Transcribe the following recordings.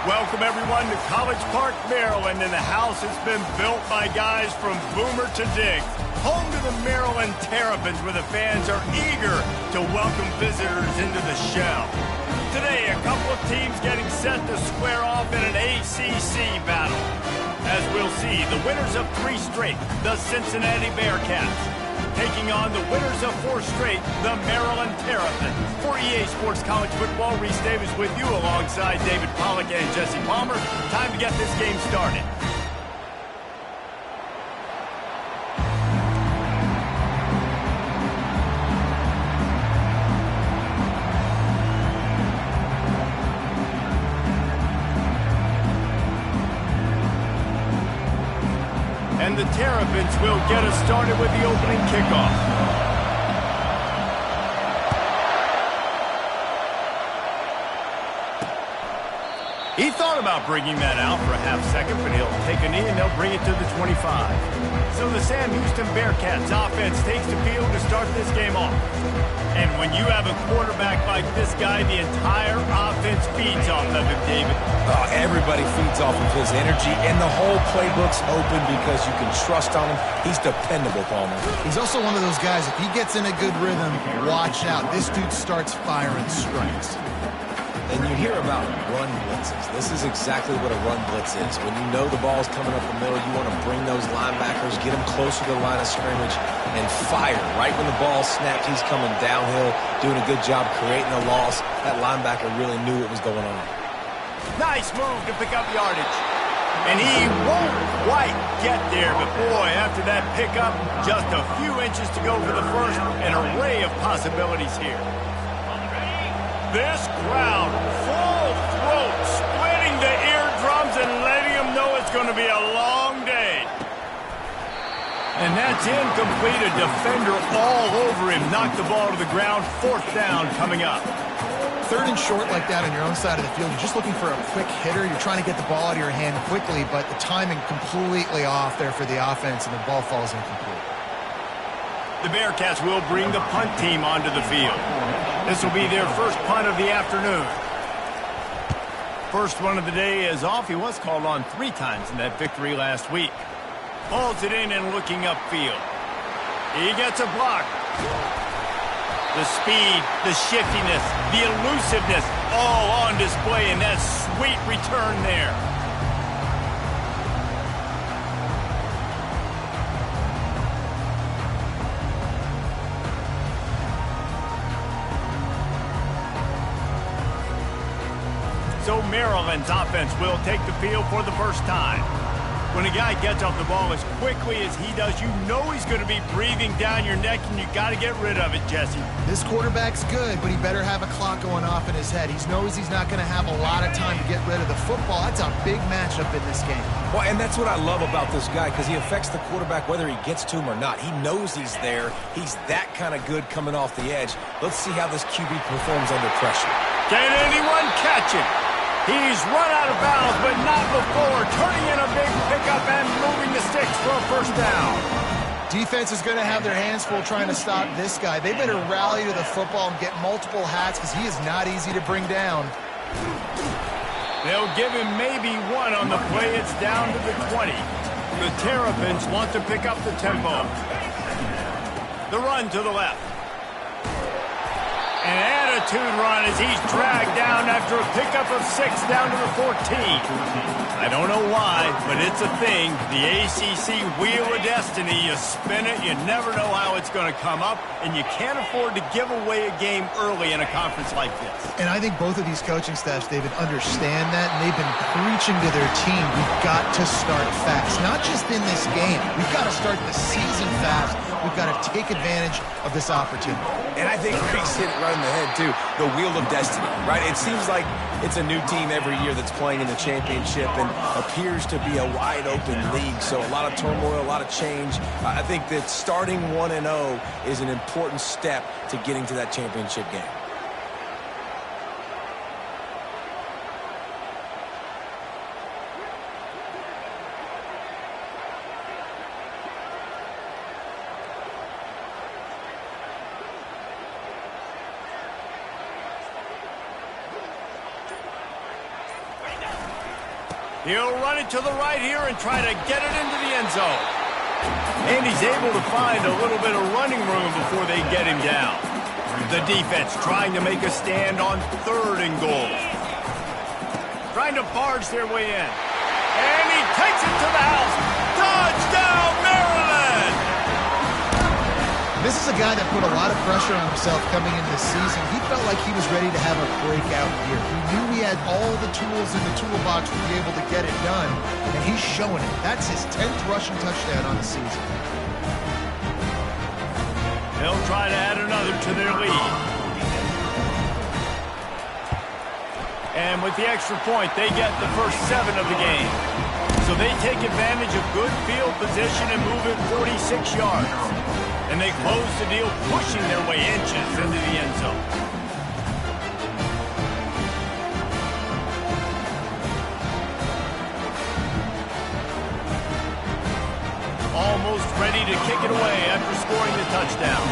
Welcome, everyone, to College Park, Maryland, and the house has been built by guys from Boomer to Diggs. Home to the Maryland Terrapins, where the fans are eager to welcome visitors into the shell. Today, a couple of teams getting set to square off in an ACC battle. As we'll see, the winners of 3 straight, the Cincinnati Bearcats, taking on the winners of 4 straight, the Maryland Terrapins. For EA Sports College Football, Reese Davis with you alongside David Pollack and Jesse Palmer. Time to get this game started. And the Terrapins will get us started with the opening kickoff. He thought about bringing that out for a half second, but he'll take a knee and they'll bring it to the 25. So the Sam Houston Bearcats offense takes the field to start this game off. And when you have a quarterback like this guy, the entire offense feeds off of him, David. Oh, everybody feeds off of his energy, and the whole playbook's open because you can trust on him. He's dependable, Palmer. He's also one of those guys, if he gets in a good rhythm, watch out. This dude starts firing strikes. And you hear about run blitzes. This is exactly what a run blitz is. When you know the ball's coming up the middle, you want to bring those linebackers, get them closer to the line of scrimmage, and fire. Right when the ball snapped, he's coming downhill, doing a good job creating a loss. That linebacker really knew what was going on. Nice move to pick up yardage. And he won't quite get there, but boy, after that pickup, just a few inches to go for the first, an array of possibilities here. This crowd, full throat, splitting the eardrums and letting them know it's going to be a long day. And that's incomplete. A defender all over him. Knocked the ball to the ground. 4th down coming up. 3rd and short like that on your own side of the field. You're just looking for a quick hitter. You're trying to get the ball out of your hand quickly, but the timing completely off there for the offense, and the ball falls incomplete. The Bearcats will bring the punt team onto the field. This will be their first punt of the afternoon. First one of the day is off. He was called on 3 times in that victory last week. Hauls it in and looking upfield. He gets a block. The speed, the shiftiness, the elusiveness, all on display in that sweet return there. So Maryland's offense will take the field for the first time. When a guy gets off the ball as quickly as he does, you know he's going to be breathing down your neck, and you got to get rid of it, Jesse. This quarterback's good, but he better have a clock going off in his head. He knows he's not going to have a lot of time to get rid of the football. That's a big matchup in this game. Well, and that's what I love about this guy, because he affects the quarterback whether he gets to him or not. He knows he's there. He's that kind of good coming off the edge. Let's see how this QB performs under pressure. Can anyone catch him? He's run out of bounds, but not before turning in a big pickup and moving the sticks for a first down. Defense is going to have their hands full trying to stop this guy. They better rally to the football and get multiple hats, because he is not easy to bring down. They'll give him maybe 1 on the play. It's down to the 20. The Terrapins want to pick up the tempo. The run to the left. An attitude run as he's dragged down after a pickup of 6 down to the 14. I don't know why, but it's a thing. The ACC Wheel of Destiny, you spin it, you never know how it's going to come up, and you can't afford to give away a game early in a conference like this. And I think both of these coaching staffs, David, understand that, and they've been preaching to their team, we've got to start fast. Not just in this game. We've got to start the season fast. We've got to take advantage of this opportunity. And I think Reese hit it right in the head, too. The Wheel of Destiny, right? It seems like it's a new team every year that's playing in the championship and appears to be a wide-open league. So a lot of turmoil, a lot of change. I think that starting 1-0 is an important step to getting to that championship game. He'll run it to the right here and try to get it into the end zone. And he's able to find a little bit of running room before they get him down. The defense trying to make a stand on 3rd and goal. Trying to barge their way in. And he takes it to the house. Touchdown, Maryland! This is a guy that put a lot of pressure on himself coming into this season. He felt like he was ready to have a breakout year. He knew he had all the tools in the toolbox to be able to get it done, and he's showing it. That's his 10th rushing touchdown on the season. They'll try to add another to their lead. And with the extra point, they get the first 7 of the game. So they take advantage of good field position and move it 46 yards. And they close the deal, pushing their way inches into the end zone. Almost ready to kick it away after scoring the touchdown.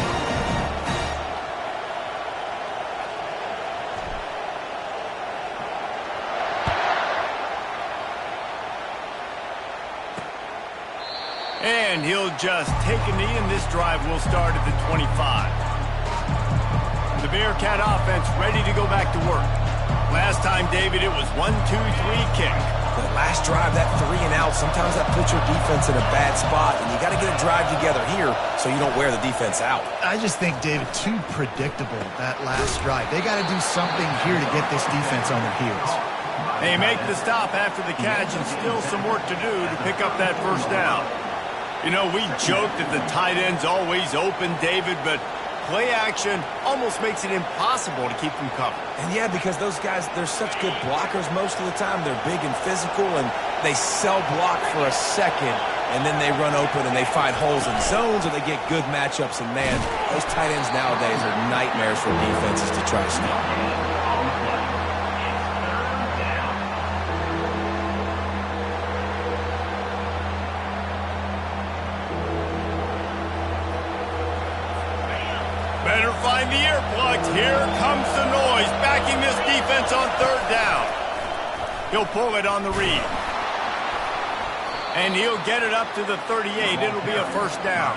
And he'll just take a knee, and this drive will start at the 25. The Bearcat offense ready to go back to work. Last time, David, it was 1-2-3 kick. The last drive, that 3 and out, sometimes that puts your defense in a bad spot, and you got to get a drive together here so you don't wear the defense out. I just think, David, too predictable, that last drive. They got to do something here to get this defense on their heels. They make the stop after the catch, and still some work to do to pick up that first down. You know, we joke that the tight end's always open, David, but play action almost makes it impossible to keep them covered. And yeah, because those guys, they're such good blockers most of the time. They're big and physical, and they sell block for a second, and then they run open and they find holes in zones, or they get good matchups. And man, those tight ends nowadays are nightmares for defenses to try to stop. Better find the earplugs. Here comes the noise, backing this defense on 3rd down. He'll pull it on the read. And he'll get it up to the 38. It'll be a first down.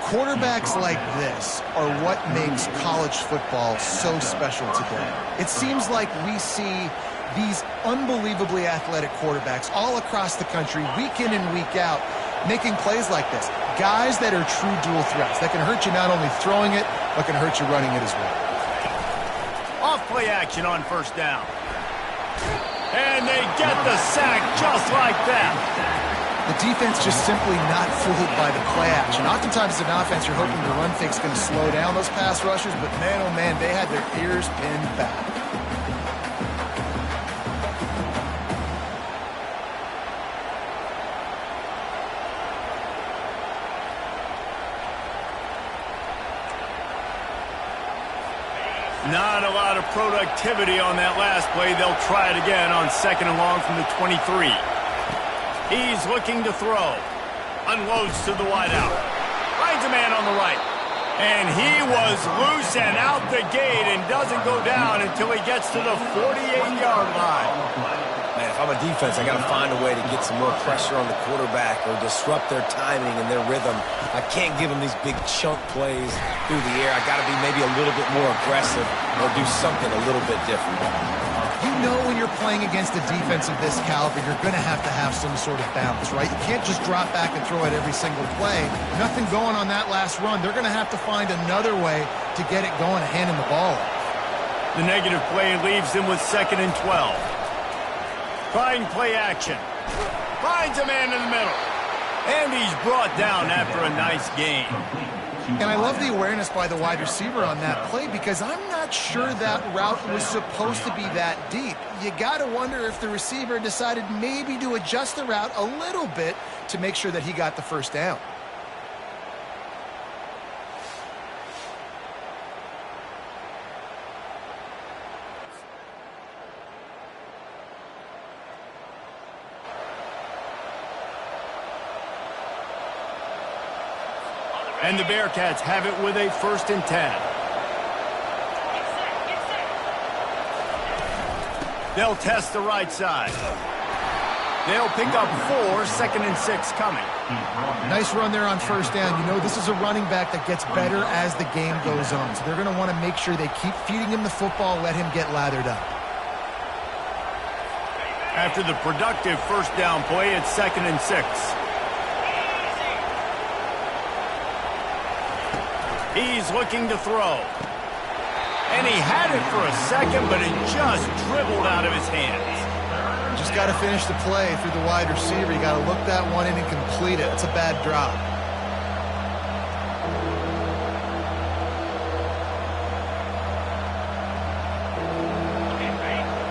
Quarterbacks like this are what makes college football so special today. It seems like we see these unbelievably athletic quarterbacks all across the country, week in and week out, making plays like this. Guys that are true dual threats that can hurt you not only throwing it, but can hurt you running it as well. Off play action on first down. And they get the sack just like that. The defense just simply not fooled by the play action. Oftentimes as an offense, you're hoping the run fake's going to slow down those pass rushers, but man, oh man, they had their ears pinned back. Not a lot of productivity on that last play. They'll try it again on 2nd and long from the 23. He's looking to throw. Unloads to the wideout. Finds a man on the right. And he was loose and out the gate and doesn't go down until he gets to the 48-yard line. Man, if I'm a defense, I got to find a way to get some more pressure on the quarterback or disrupt their timing and their rhythm. I can't give them these big chunk plays through the air. I got to be maybe a little bit more aggressive or do something a little bit different. You know when you're playing against a defense of this caliber, you're going to have some sort of balance, right? You can't just drop back and throw it every single play. Nothing going on that last run. They're going to have to find another way to get it going and handing the ball off. The negative play leaves them with 2nd and 12. Trying play action. Finds a man in the middle. And he's brought down after a nice gain. And I love the awareness by the wide receiver on that play because I'm not sure that route was supposed to be that deep. You got to wonder if the receiver decided maybe to adjust the route a little bit to make sure that he got the first down. And the Bearcats have it with a 1st and 10. They'll test the right side. They'll pick up 4, 2nd and 6 coming. Nice run there on first down. You know, this is a running back that gets better as the game goes on. So they're going to want to make sure they keep feeding him the football, let him get lathered up. After the productive first down play, it's 2nd and 6. He's looking to throw. And he had it for a second, but it just dribbled out of his hands. Just got to finish the play through the wide receiver. You got to look that one in and complete it. It's a bad drop.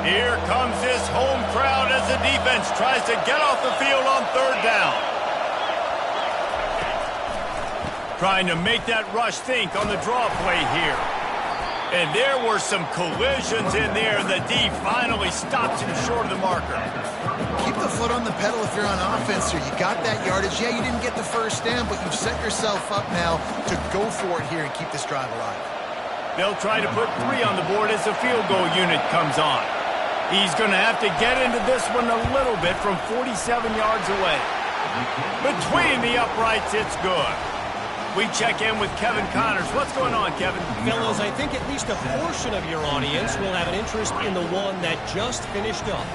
Here comes this home crowd as the defense tries to get off the field on 3rd down. Trying to make that rush think on the draw play here. And there were some collisions in there. The D finally stops him short of the marker. Keep the foot on the pedal if you're on offense here. You got that yardage. Yeah, you didn't get the first down, but you've set yourself up now to go for it here and keep this drive alive. They'll try to put 3 on the board as the field goal unit comes on. He's going to have to get into this one a little bit from 47 yards away. Between the uprights, it's good. We check in with Kevin Connors. What's going on, Kevin? Fellas, I think at least a portion of your audience will have an interest in the one that just finished up.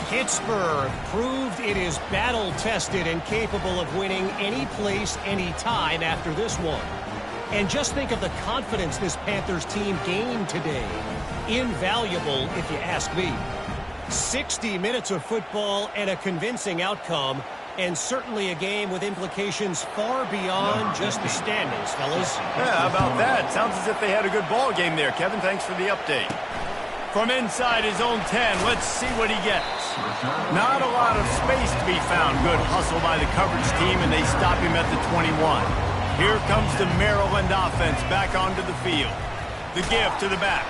Pittsburgh proved it is battle-tested and capable of winning any place, any time after this one. And just think of the confidence this Panthers team gained today. Invaluable, if you ask me. 60 minutes of football and a convincing outcome. And certainly a game with implications far beyond just the standings, fellas. Yeah, how about that? Sounds as if they had a good ball game there. Kevin, thanks for the update. From inside his own 10, let's see what he gets. Not a lot of space to be found. Good hustle by the coverage team, and they stop him at the 21. Here comes the Maryland offense back onto the field. The give to the back.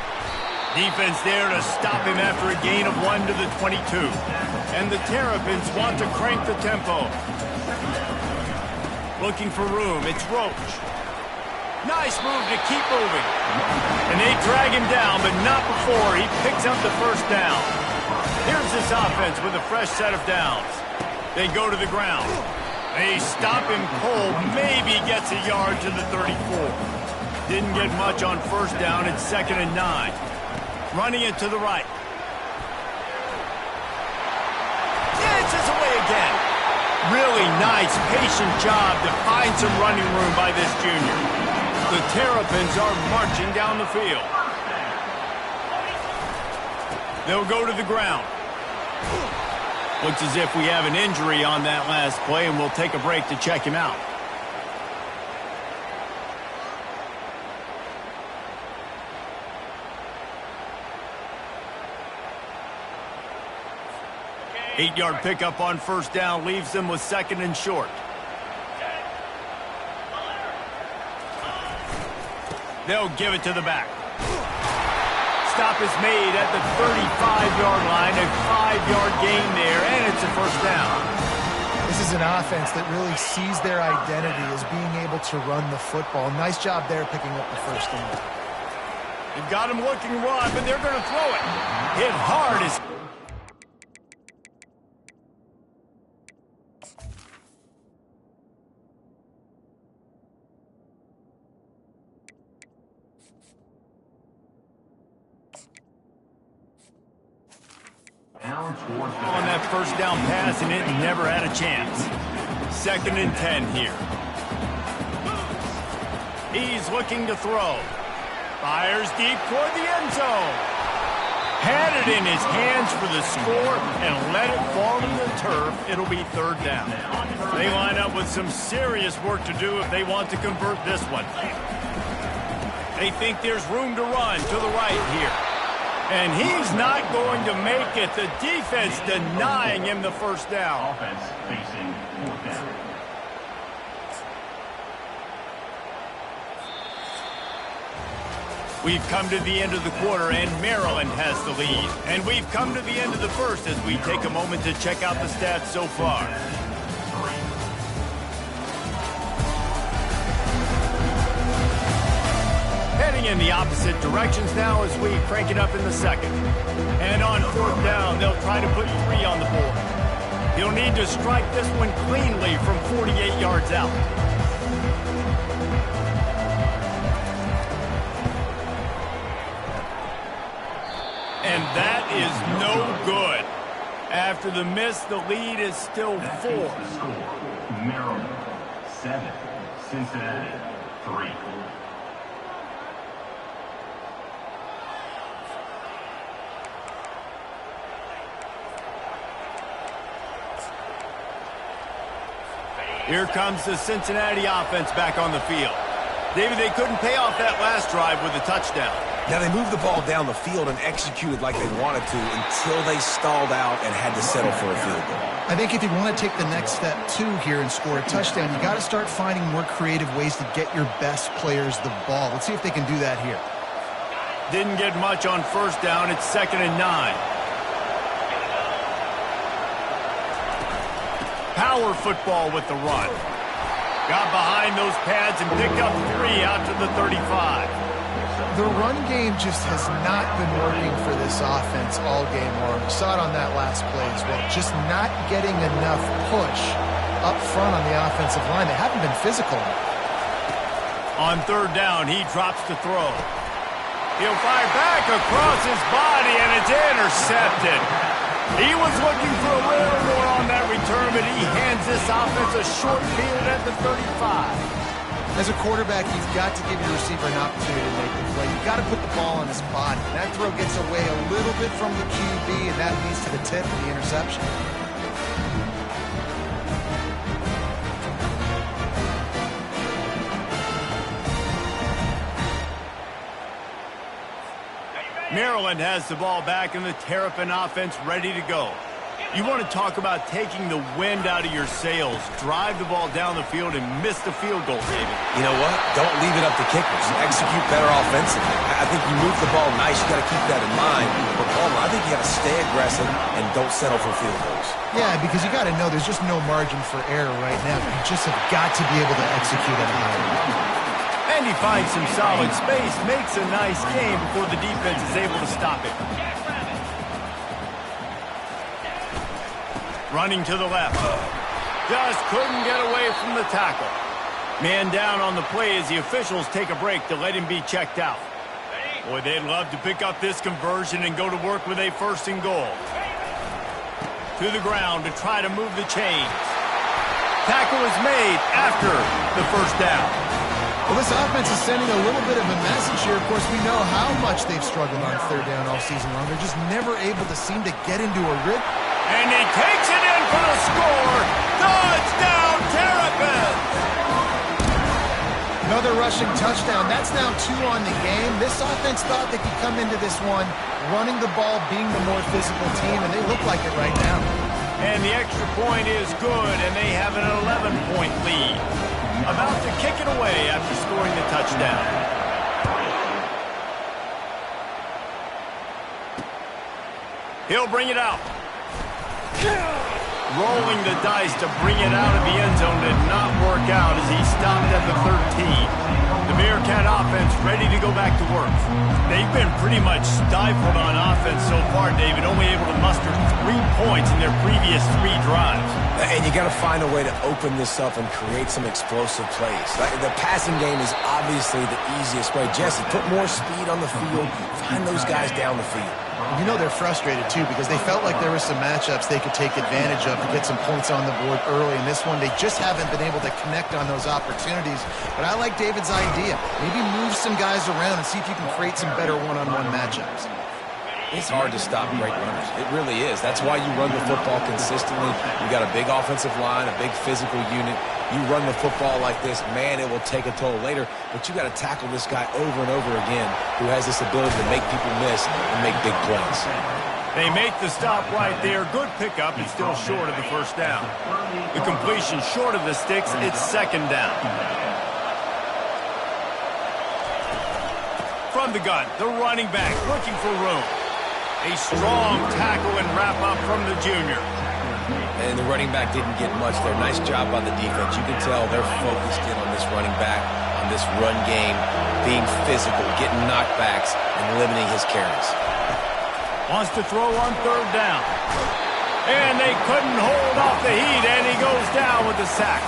Defense there to stop him after a gain of 1 to the 22. And the Terrapins want to crank the tempo. Looking for room, it's Roach. Nice move to keep moving. And they drag him down, but not before he picks up the first down. Here's this offense with a fresh set of downs. They go to the ground. They stop him cold, maybe gets a yard to the 34. Didn't get much on first down, it's 2nd and 9. Running it to the right. Dances away again. Really nice, patient job to find some running room by this junior. The Terrapins are marching down the field. They'll go to the ground. Looks as if we have an injury on that last play, and we'll take a break to check him out. Eight-yard pickup on first down leaves them with 2nd and short. They'll give it to the back. Stop is made at the 35-yard line, a 5-yard gain there, and it's a first down. This is an offense that really sees their identity as being able to run the football. Nice job there picking up the first down. They've got him looking raw, but they're going to throw it. Hit hard as... on that first down pass, and it never had a chance. 2nd and 10 here. He's looking to throw. Fires deep toward the end zone. Had it in his hands for the score and let it fall to the turf. It'll be 3rd down. They line up with some serious work to do if they want to convert this one. They think there's room to run to the right here. And he's not going to make it. The defense denying him the first down. Offense facing 4th down. We've come to the end of the quarter, and Maryland has the lead. And we've come to the end of the first as we take a moment to check out the stats so far. Heading in the opposite directions now as we crank it up in the second. And on 4th down, they'll try to put 3 on the board. He'll need to strike this one cleanly from 48 yards out. And that is no good. After the miss, the lead is still 4. Maryland 7, Cincinnati 3. Here comes the Cincinnati offense back on the field. David, they couldn't pay off that last drive with a touchdown. Now, they moved the ball down the field and executed like they wanted to until they stalled out and had to settle for a field goal. I think if you want to take the next step, too, here and score a touchdown, you got to start finding more creative ways to get your best players the ball. Let's see if they can do that here. Didn't get much on first down. It's 2nd and 9. Power football with the run. Got behind those pads and picked up 3 out to the 35. The run game just has not been working for this offense all game long. We saw it on that last play as well. Just not getting enough push up front on the offensive line. They haven't been physical. On 3rd down, he drops to throw. He'll fire back across his body, and it's intercepted. He was looking for a little more on that return, but he hands this offense a short field at the 35. As a quarterback, you've got to give your receiver an opportunity to make the play. You've got to put the ball on his body. That throw gets away a little bit from the QB, and that leads to the tip and the interception. Maryland has the ball back, and the Terrapin offense ready to go. You want to talk about taking the wind out of your sails. Drive the ball down the field and miss the field goal, David. You know what? Don't leave it up to kickers. Execute better offensively. I think you move the ball nice. You got to keep that in mind. But, Palmer, I think you got to stay aggressive and don't settle for field goals. Yeah, because you got to know there's just no margin for error right now. You just have got to be able to execute at a high level. And he finds some solid space, makes a nice game before the defense is able to stop it. Running to the left. Just couldn't get away from the tackle. Man down on the play as the officials take a break to let him be checked out. Boy, they'd love to pick up this conversion and go to work with a 1st and goal. To the ground to try to move the chains. Tackle is made after the 1st down. Well, this offense is sending a little bit of a message here. Of course, we know how much they've struggled on 3rd down all season long. They're just never able to seem to get into a rhythm. And he takes it in for the score. Touchdown, Terrapins! Another rushing touchdown. That's now 2 on the game. This offense thought they could come into this one running the ball, being the more physical team, and they look like it right now. And the extra point is good, and they have an 11-point lead. About to kick it away after scoring the touchdown. He'll bring it out. Rolling the dice to bring it out of the end zone did not work out as he stopped at the 13. The Bearcat offense ready to go back to work. They've been pretty much stifled on offense so far, David, only able to muster 3 points in their previous 3 drives. And you got to find a way to open this up and create some explosive plays. The passing game is obviously the easiest way. Jesse, put more speed on the field. Find those guys down the field. You know they're frustrated, too, because they felt like there were some matchups they could take advantage of to get some points on the board early. In this one, they just haven't been able to connect on those opportunities. But I like David's idea. Maybe move some guys around and see if you can create some better one-on-one matchups. It's hard to stop great runners. It really is. That's why you run the football consistently. You got a big offensive line, a big physical unit. You run the football like this, man, it will take a toll later. But you got to tackle this guy over and over again who has this ability to make people miss and make big plays. They make the stop right there. Good pickup. It's still short of the 1st down. The completion short of the sticks. It's 2nd down. From the gun, the running back looking for room. A strong tackle and wrap-up from the junior. And the running back didn't get much there. Nice job by the defense. You can tell they're focused in on this running back, on this run game, being physical, getting knockbacks, and limiting his carries. Wants to throw on 3rd down. And they couldn't hold off the heat, and he goes down with the sack.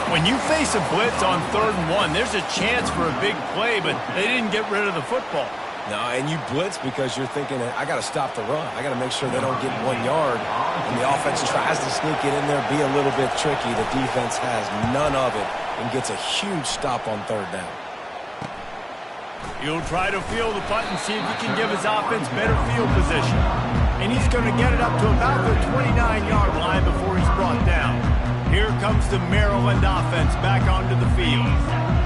When you face a blitz on 3rd and 1, there's a chance for a big play, but they didn't get rid of the football. No, and you blitz because you're thinking, I got to stop the run. I got to make sure they don't get 1 yard. And the offense tries to sneak it in there, be a little bit tricky. The defense has none of it and gets a huge stop on 3rd down. He'll try to field the punt and see if he can give his offense better field position. And he's going to get it up to about the 29-yard line before he's brought down. Here comes the Maryland offense back onto the field.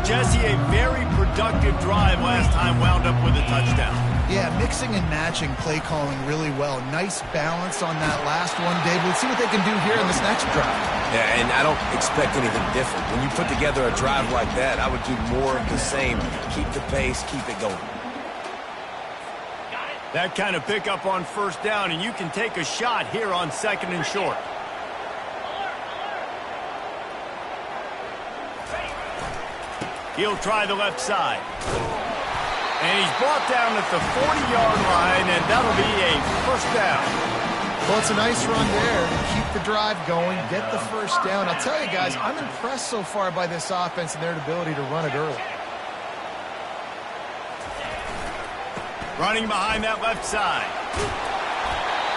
Jesse, a very productive drive last time wound up with a touchdown. Yeah, mixing and matching play calling really well. Nice balance on that last one, Dave. Let's see what they can do here in this next drive. Yeah, and I don't expect anything different. When you put together a drive like that, I would do more of the same. Keep the pace, keep it going. That kind of pickup on 1st down, and you can take a shot here on 2nd and short. He'll try the left side. And he's brought down at the 40-yard line, and that'll be a 1st down. Well, it's a nice run there to keep the drive going, get the 1st down. I'll tell you guys, I'm impressed so far by this offense and their ability to run it early. Running behind that left side.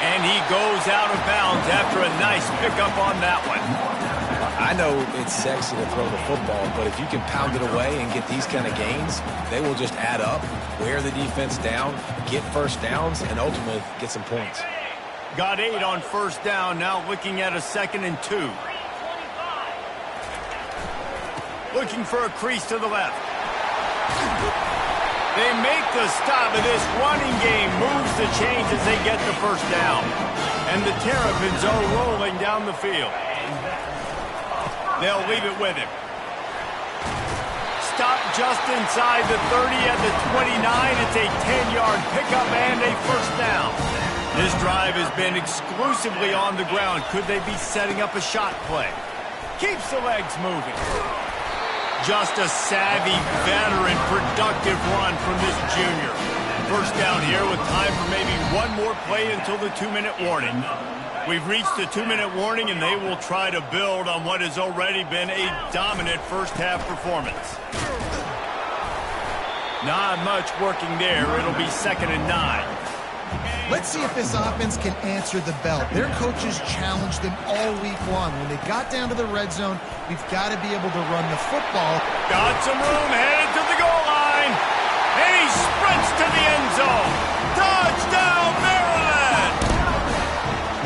And he goes out of bounds after a nice pickup on that one. I know it's sexy to throw the football, but if you can pound it away and get these kind of gains, they will just add up, wear the defense down, get 1st downs, and ultimately get some points. Got 8 on 1st down, now looking at a 2nd and 2. Looking for a crease to the left. They make the stop of this running game, moves the chains as they get the 1st down. And the Terrapins are rolling down the field. They'll leave it with him. Stop just inside the 30 at the 29. It's a 10-yard pickup and a 1st down. This drive has been exclusively on the ground. Could they be setting up a shot play? Keeps the legs moving. Just a savvy, veteran, productive run from this junior. 1st down here with time for maybe one more play until the 2-minute warning. We've reached the 2-minute warning, and they will try to build on what has already been a dominant 1st half performance. Not much working there. It'll be 2nd and 9. Let's see if this offense can answer the bell. Their coaches challenged them all week long. When they got down to the red zone, we've got to be able to run the football. Got some room, headed to the goal line. And he sprints to the end zone. Touchdown, Maryland!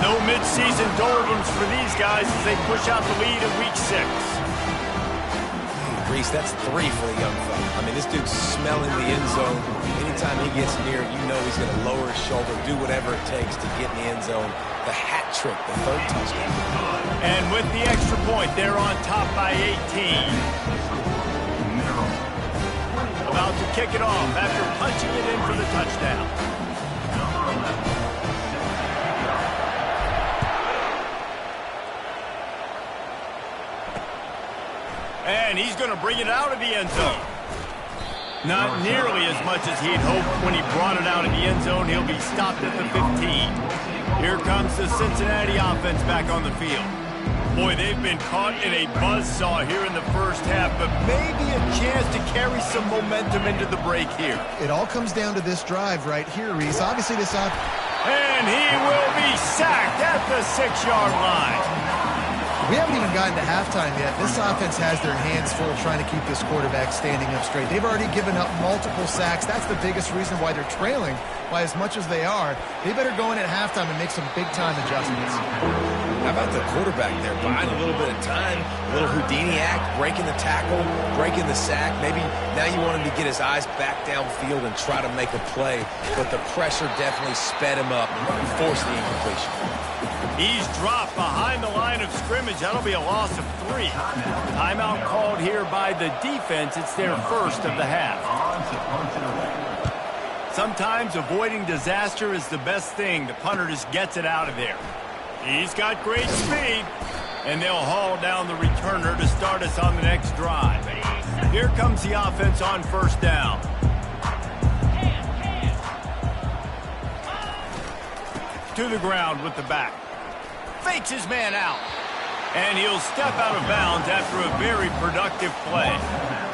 No midseason doldrums for these guys as they push out the lead in Week 6. Reese, that's 3 for the young fella. I mean, this dude's smelling the end zone. Anytime he gets near, you know he's going to lower his shoulder, do whatever it takes to get in the end zone. The hat trick, the 3rd touchdown. And with the extra point, they're on top by 18. About to kick it off after punching it in for the touchdown. And he's going to bring it out of the end zone. Not nearly as much as he'd hoped when he brought it out of the end zone. He'll be stopped at the 15. Here comes the Cincinnati offense back on the field. Boy, they've been caught in a buzzsaw here in the 1st half, but maybe a chance to carry some momentum into the break here. It all comes down to this drive right here, Reese. Obviously, this up. And he will be sacked at the 6-yard line. We haven't even gotten to halftime yet. This offense has their hands full trying to keep this quarterback standing up straight. They've already given up multiple sacks. That's the biggest reason why they're trailing by as much as they are. They better go in at halftime and make some big-time adjustments. How about the quarterback there, buying a little bit of time, a little Houdini act, breaking the tackle, breaking the sack. Maybe now you want him to get his eyes back downfield and try to make a play, but the pressure definitely sped him up and forced the incompletion. He's dropped behind the line of scrimmage. That'll be a loss of 3. Timeout called here by the defense. It's their 1st of the half. Sometimes avoiding disaster is the best thing. The punter just gets it out of there. He's got great speed, and they'll haul down the returner to start us on the next drive. Here comes the offense on 1st down. To the ground with the back. fakes his man out. And he'll step out of bounds after a very productive play.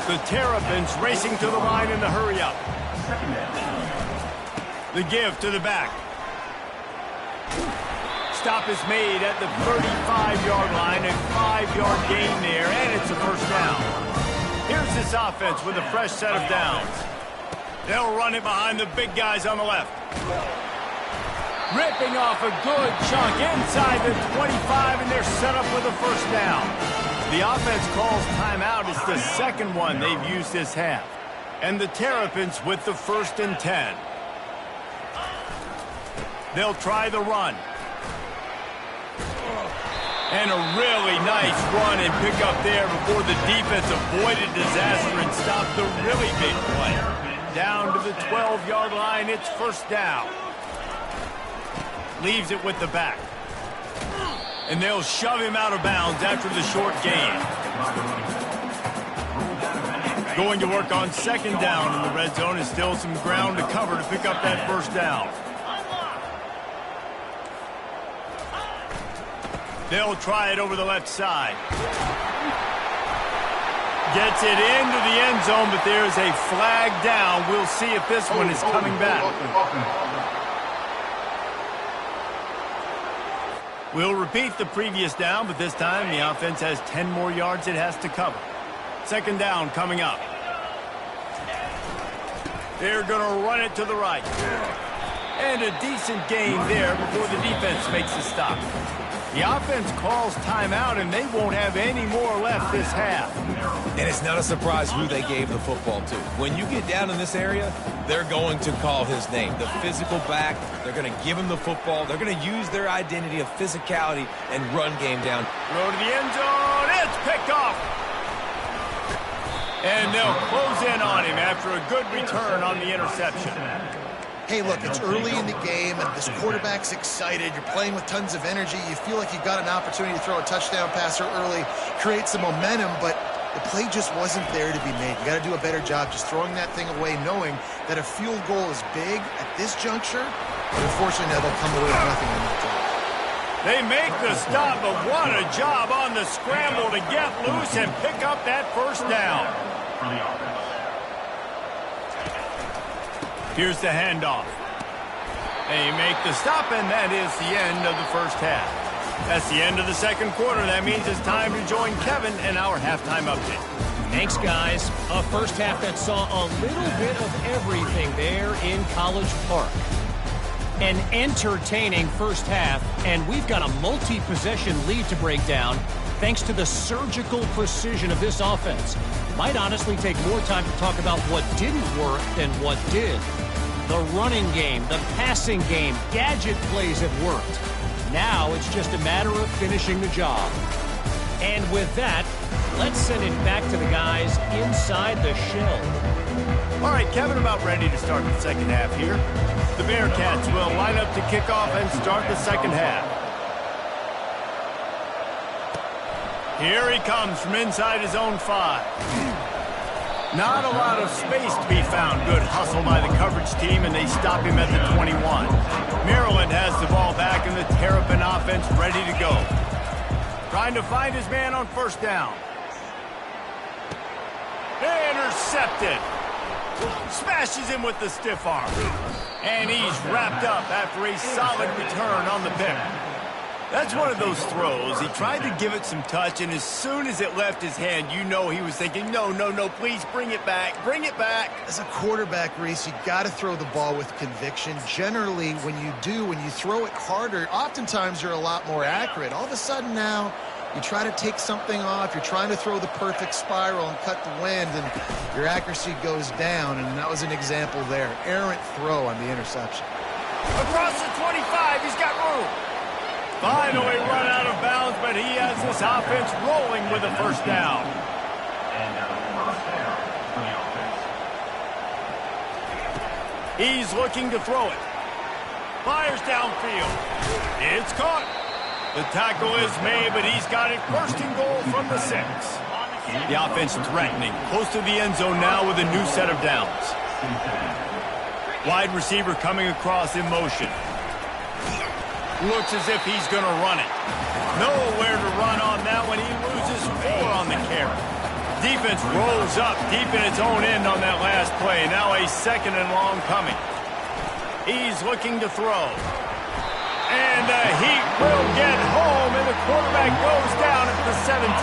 The Terrapins racing to the line in the hurry-up. The give to the back. Stop is made at the 35-yard line, a 5-yard gain there, and it's a first down. Here's this offense with a fresh set of downs. They'll run it behind the big guys on the left. Ripping off a good chunk inside the 25, and they're set up with a first down. The offense calls timeout. It's the second one they've used this half. And the Terrapins with the 1st and 10. They'll try the run. And a really nice run and pick up there before the defense avoided disaster and stopped the really big play. Down to the 12-yard line, it's first down. Leaves it with the back. And they'll shove him out of bounds after the short gain. Going to work on second down in the red zone is still some ground to cover to pick up that first down. They'll try it over the left side. Gets it into the end zone, but there's a flag down. We'll see if this one is coming back. We'll repeat the previous down, but this time the offense has 10 more yards it has to cover. Second down coming up. They're going to run it to the right. And a decent gain there before the defense makes a stop. The offense calls timeout, and they won't have any more left this half. And it's not a surprise who they gave the football to. When you get down in this area, they're going to call his name. The physical back, they're going to give him the football. They're going to use their identity of physicality and run game down. Throw to the end zone. It's picked off. And they'll close in on him after a good return on the interception. Hey, look, it's early in the game, and this quarterback's excited. You're playing with tons of energy. You feel like you got an opportunity to throw a touchdown passer early, create some momentum, but the play just wasn't there to be made. You got to do a better job just throwing that thing away, knowing that a field goal is big at this juncture, but unfortunately now they'll come away with nothing on that drive. They make the stop, but what a job on the scramble to get loose and pick up that first down. Here's the handoff. They make the stop, and that is the end of the first half. That's the end of the second quarter. That means it's time to join Kevin in our halftime update. Thanks, guys. A first half that saw a little bit of everything there in College Park. An entertaining first half, and we've got a multi-possession lead to break down thanks to the surgical precision of this offense. Might honestly take more time to talk about what didn't work than what did. The running game, the passing game, gadget plays have worked. Now it's just a matter of finishing the job. And with that, let's send it back to the guys inside the shell. All right, Kevin, about ready to start the second half here. The Bearcats will line up to kick off and start the second half. Here he comes from inside his own 5. Not a lot of space to be found. Good hustle by the coverage team, and they stop him at the 21. Maryland has the ball back, and the Terrapin offense ready to go. Trying to find his man on first down. Intercepted. Smashes him with the stiff arm. And he's wrapped up after a solid return on the pick. That's one of those throws. He tried to give it some touch, and as soon as it left his hand, you know he was thinking, no, please bring it back, bring it back. As a quarterback, Reese, you got to throw the ball with conviction. Generally, when you throw it harder, oftentimes you're a lot more accurate. All of a sudden now, you try to take something off, you're trying to throw the perfect spiral and cut the wind, and your accuracy goes down, and that was an example there. Errant throw on the interception. Across the 25, he's got room. Finally run out of bounds, but he has this offense rolling with a first down. He's looking to throw it. Fires downfield. It's caught. The tackle is made, but he's got it first and goal from the 6. The offense threatening. Close to the end zone now with a new set of downs. Wide receiver coming across in motion. Looks as if he's going to run it. Nowhere to run on that one. He loses 4 on the carry. Defense rolls up deep in its own end on that last play. Now a 2nd and long coming. He's looking to throw. And the Heat will get home, and the quarterback goes down at the 17.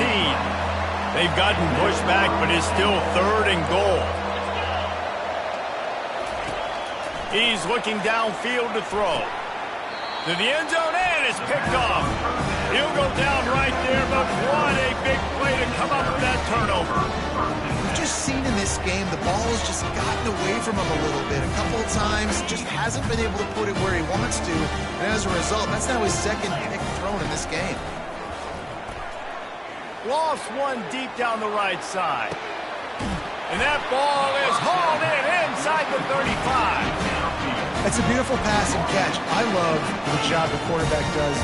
They've gotten pushed back, but it's still 3rd and goal. He's looking downfield to throw. To the end zone, and it's picked off. He'll go down right there, but what a big play to come up with that turnover. We've just seen in this game the ball has just gotten away from him a little bit. A couple of times, just hasn't been able to put it where he wants to. And as a result, that's now his 2nd pick thrown in this game. Lost one deep down the right side. And that ball is hauled in inside the 35. It's a beautiful pass and catch. I love the job the quarterback does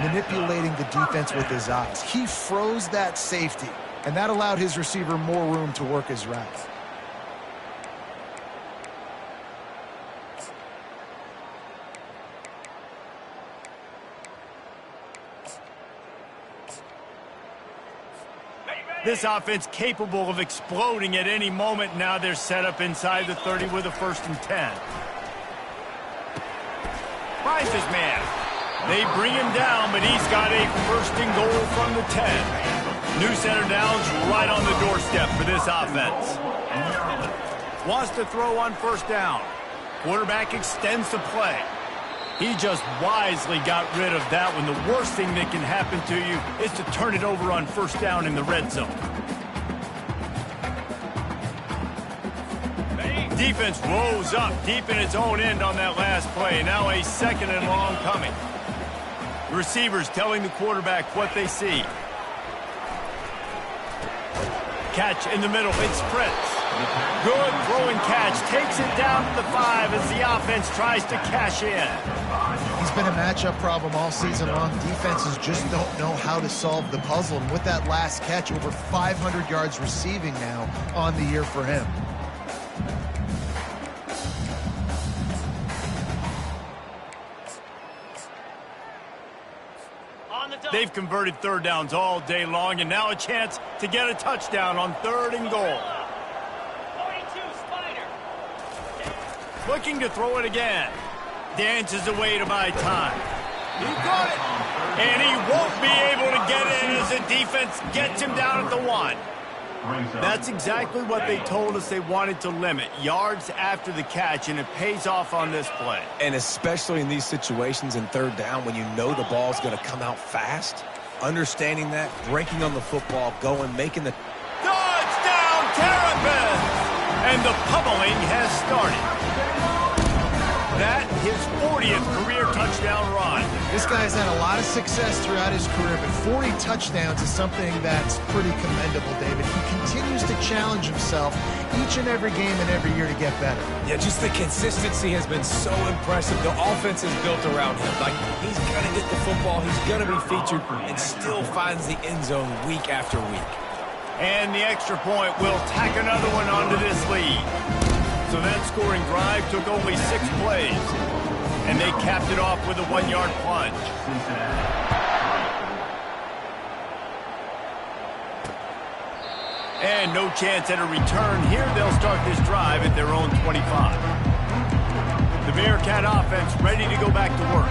manipulating the defense with his eyes. He froze that safety, and that allowed his receiver more room to work his routes. This offense capable of exploding at any moment. Now they're set up inside the 30 with a 1st and 10. Finds his man. They bring him down, but he's got a 1st and goal from the 10. New center downs right on the doorstep for this offense. Wants to throw on 1st down. Quarterback extends the play. He just wisely got rid of that one. The worst thing that can happen to you is to turn it over on 1st down in the red zone. Defense rolls up deep in its own end on that last play. Now a 2nd and long coming. The receivers telling the quarterback what they see. Catch in the middle. It sprints. Good throwing catch. Takes it down to the 5 as the offense tries to cash in. He's been a matchup problem all season long. Defenses just don't know how to solve the puzzle. And with that last catch, over 500 yards receiving now on the year for him. They've converted 3rd downs all day long, and now a chance to get a touchdown on 3rd and goal. Looking to throw it again. Dances away to buy time. He got it. And he won't be able to get in as the defense gets him down at the 1. That's exactly what they told us they wanted to limit. Yards after the catch, and it pays off on this play. And especially in these situations in 3rd down when you know the ball's going to come out fast. Understanding that, breaking on the football, going, making the... Touchdown, Terps! And the pummeling has started. That, his 40th career touchdown run. This guy's had a lot of success throughout his career, but 40 touchdowns is something that's pretty commendable, David. He continues to challenge himself each and every game and every year to get better. Yeah, just the consistency has been so impressive. The offense is built around him. Like, he's going to get the football, he's going to be featured, and still finds the end zone week after week. And the extra point will tack another one onto this lead. So that scoring drive took only 6 plays. And they capped it off with a 1-yard plunge. And no chance at a return here. They'll start this drive at their own 25. The Bearcat offense ready to go back to work.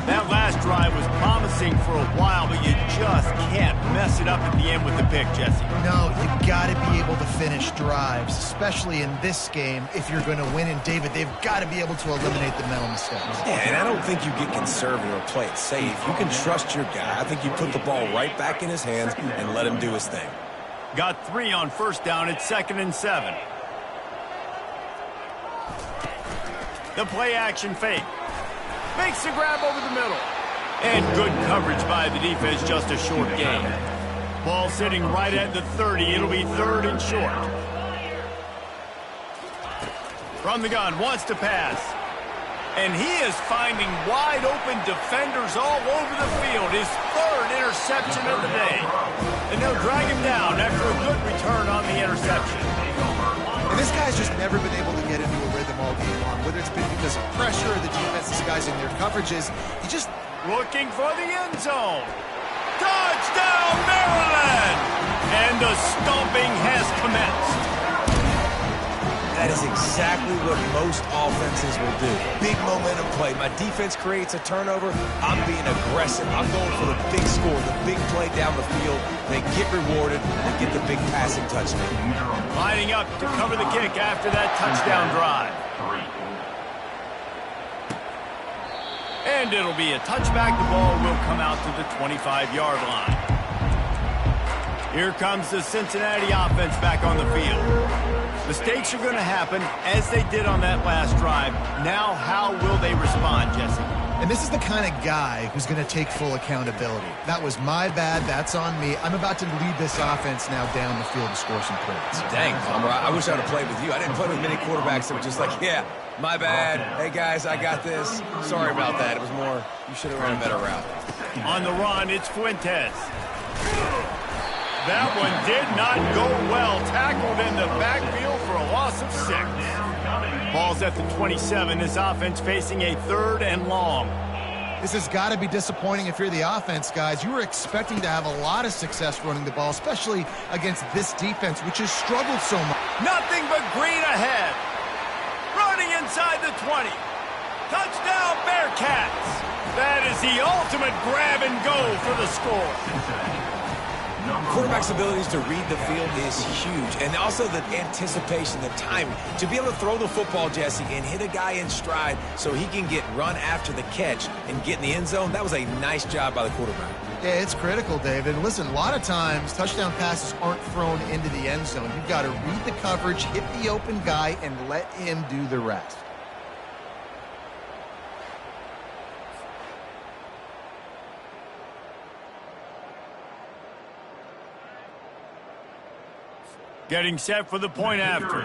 That last drive was promising for a while, but you just can't mess it up at the end with the pick, Jesse. No, you've got to be able to finish drives, especially in this game if you're going to win. And, David, they've got to be able to eliminate the mental mistakes. Yeah, and I don't think you get conservative or play it safe. You can trust your guy. I think you put the ball right back in his hands and let him do his thing. Got 3 on 1st down at 2nd and 7. The play action fake. Makes the grab over the middle. And good coverage by the defense, just a short gain. Ball sitting right at the 30. It'll be 3rd and short. From the gun, wants to pass. And he is finding wide open defenders all over the field. His 3rd interception of the day. And they'll drag him down after a good return on the interception. And this guy's just never been able to get into a rhythm all game long, whether it's been because of pressure or the defense disguising their coverages. He just looking for the end zone. Touchdown, Maryland! And the stomping has commenced. That is exactly what most offenses will do. Big momentum play. My defense creates a turnover. I'm being aggressive. I'm going for the big score, the big play down the field. They get rewarded and get the big passing touchdown. Lining up to cover the kick after that touchdown drive. And it'll be a touchback. The ball will come out to the 25-yard line. Here comes the Cincinnati offense back on the field. Mistakes are going to happen, as they did on that last drive. Now, how will they respond, Jesse? And this is the kind of guy who's going to take full accountability. That was my bad. That's on me. I'm about to lead this offense now down the field to score some points. Dang, Palmer, I wish I would have played with you. I didn't play with many quarterbacks that were just like, yeah, my bad. Hey, guys, I got this. Sorry about that. It was more, you should have run a better route. On the run, it's Fuentes. That one did not go well. Tackled in the backfield for a loss of 6. Ball's at the 27. This offense facing a 3rd and long. This has got to be disappointing if you're the offense, guys. You were expecting to have a lot of success running the ball, especially against this defense, which has struggled so much. Nothing but green ahead. Running inside the 20. Touchdown, Bearcats. That is the ultimate grab and go for the score. Quarterback's abilities to read the field is huge, and also the anticipation, the timing. To be able to throw the football, Jesse, and hit a guy in stride so he can get run after the catch and get in the end zone, that was a nice job by the quarterback. Yeah, it's critical, David. Listen, a lot of times touchdown passes aren't thrown into the end zone. You've got to read the coverage, hit the open guy, and let him do the rest. Getting set for the point after.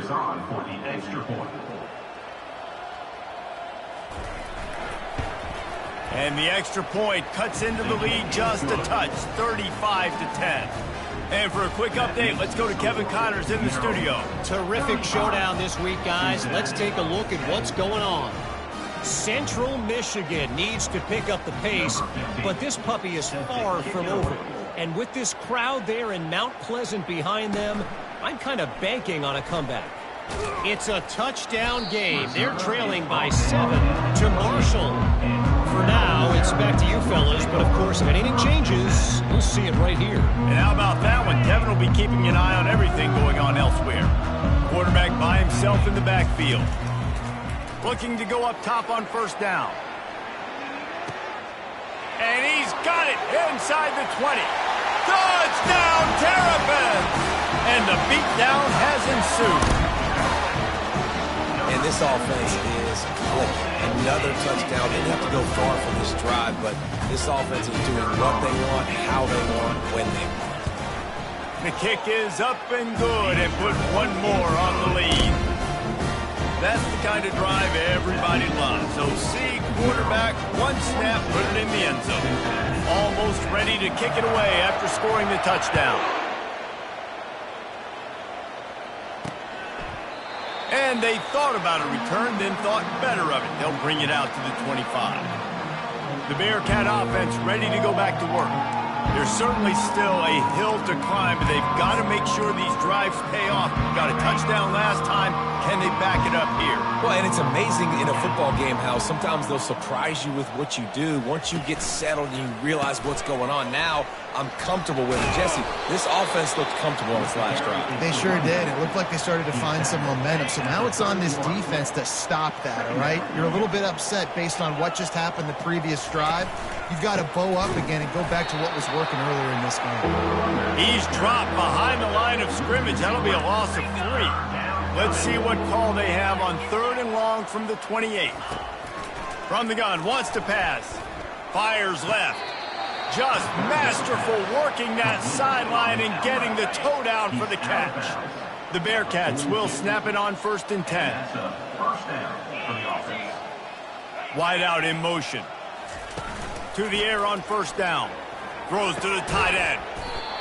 And the extra point cuts into the lead just a touch, 35-10. And for a quick update, let's go to Kevin Connors in the studio. Terrific showdown this week, guys. Let's take a look at what's going on. Central Michigan needs to pick up the pace, but this puppy is far from over. And with this crowd there and Mount Pleasant behind them, I'm kind of banking on a comeback. It's a touchdown game. They're trailing by 7 to Marshall. For now, it's back to you fellas, but of course, if anything changes, we'll see it right here. And how about that one? Kevin will be keeping an eye on everything going on elsewhere. Quarterback by himself in the backfield. Looking to go up top on first down. And he's got it inside the 20. Touchdown, Terrapins! And the beatdown has ensued. And this offense is clicking. Another touchdown. They didn't have to go far for this drive, but this offense is doing what they want, how they want, when they want. The kick is up and good and put one more on the lead. That's the kind of drive everybody loves. So see quarterback, one snap, put it in the end zone. Almost ready to kick it away after scoring the touchdown. And they thought about a return, then thought better of it. They'll bring it out to the 25. The Bearcat offense ready to go back to work. There's certainly still a hill to climb, but they've got to make sure these drives pay off. Got a touchdown last time. Can they back it up here? Well, and it's amazing in a football game how sometimes they'll surprise you with what you do. Once you get settled and you realize what's going on, now I'm comfortable with it. Jesse, this offense looked comfortable on this last drive. They sure did. It looked like they started to find some momentum. So now it's on this defense to stop that, all right? You're a little bit upset based on what just happened the previous drive. You've got to bow up again and go back to what was working earlier in this game. He's dropped behind the line of scrimmage. That'll be a loss of 3. Let's see what call they have on 3rd and long from the 28. From the gun, wants to pass. Fires left. Just masterful working that sideline and getting the toe down for the catch. The Bearcats will snap it on 1st and 10. Wide out in motion. To the air on 1st down. Throws to the tight end.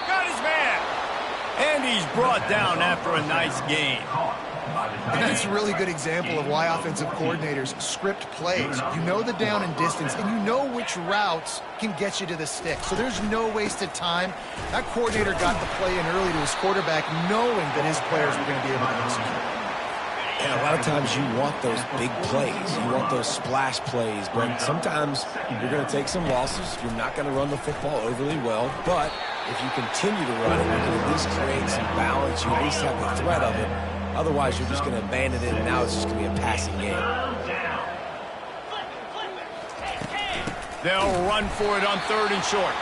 Got his man. And he's brought down after a nice gain. And that's a really good example of why offensive coordinators script plays. You know the down and distance, and you know which routes can get you to the stick. So there's no wasted time. That coordinator got the play in early to his quarterback, knowing that his players were going to be able to execute. And a lot of times you want those big plays. You want those splash plays. But sometimes you're going to take some losses. You're not going to run the football overly well. But if you continue to run it, you can at least create some balance. You at least have the threat of it. Otherwise, you're just going to abandon it, and now it's just going to be a passing game. They'll run for it on 3rd and short.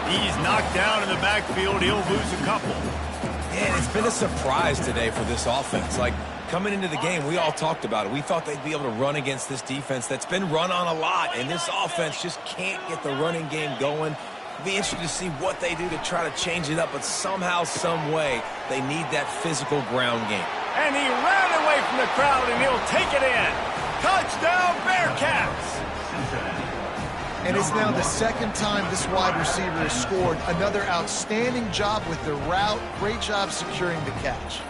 He's knocked down in the backfield. He'll lose a couple. And it's been a surprise today for this offense. Like, coming into the game, we all talked about it. We thought they'd be able to run against this defense that's been run on a lot, and this offense just can't get the running game going. It'll be interesting to see what they do to try to change it up, but somehow, some way, they need that physical ground game. And he ran away from the crowd, and he'll take it in. Touchdown, Bearcats! And it's now the second time this wide receiver has scored. Another outstanding job with the route. Great job securing the catch.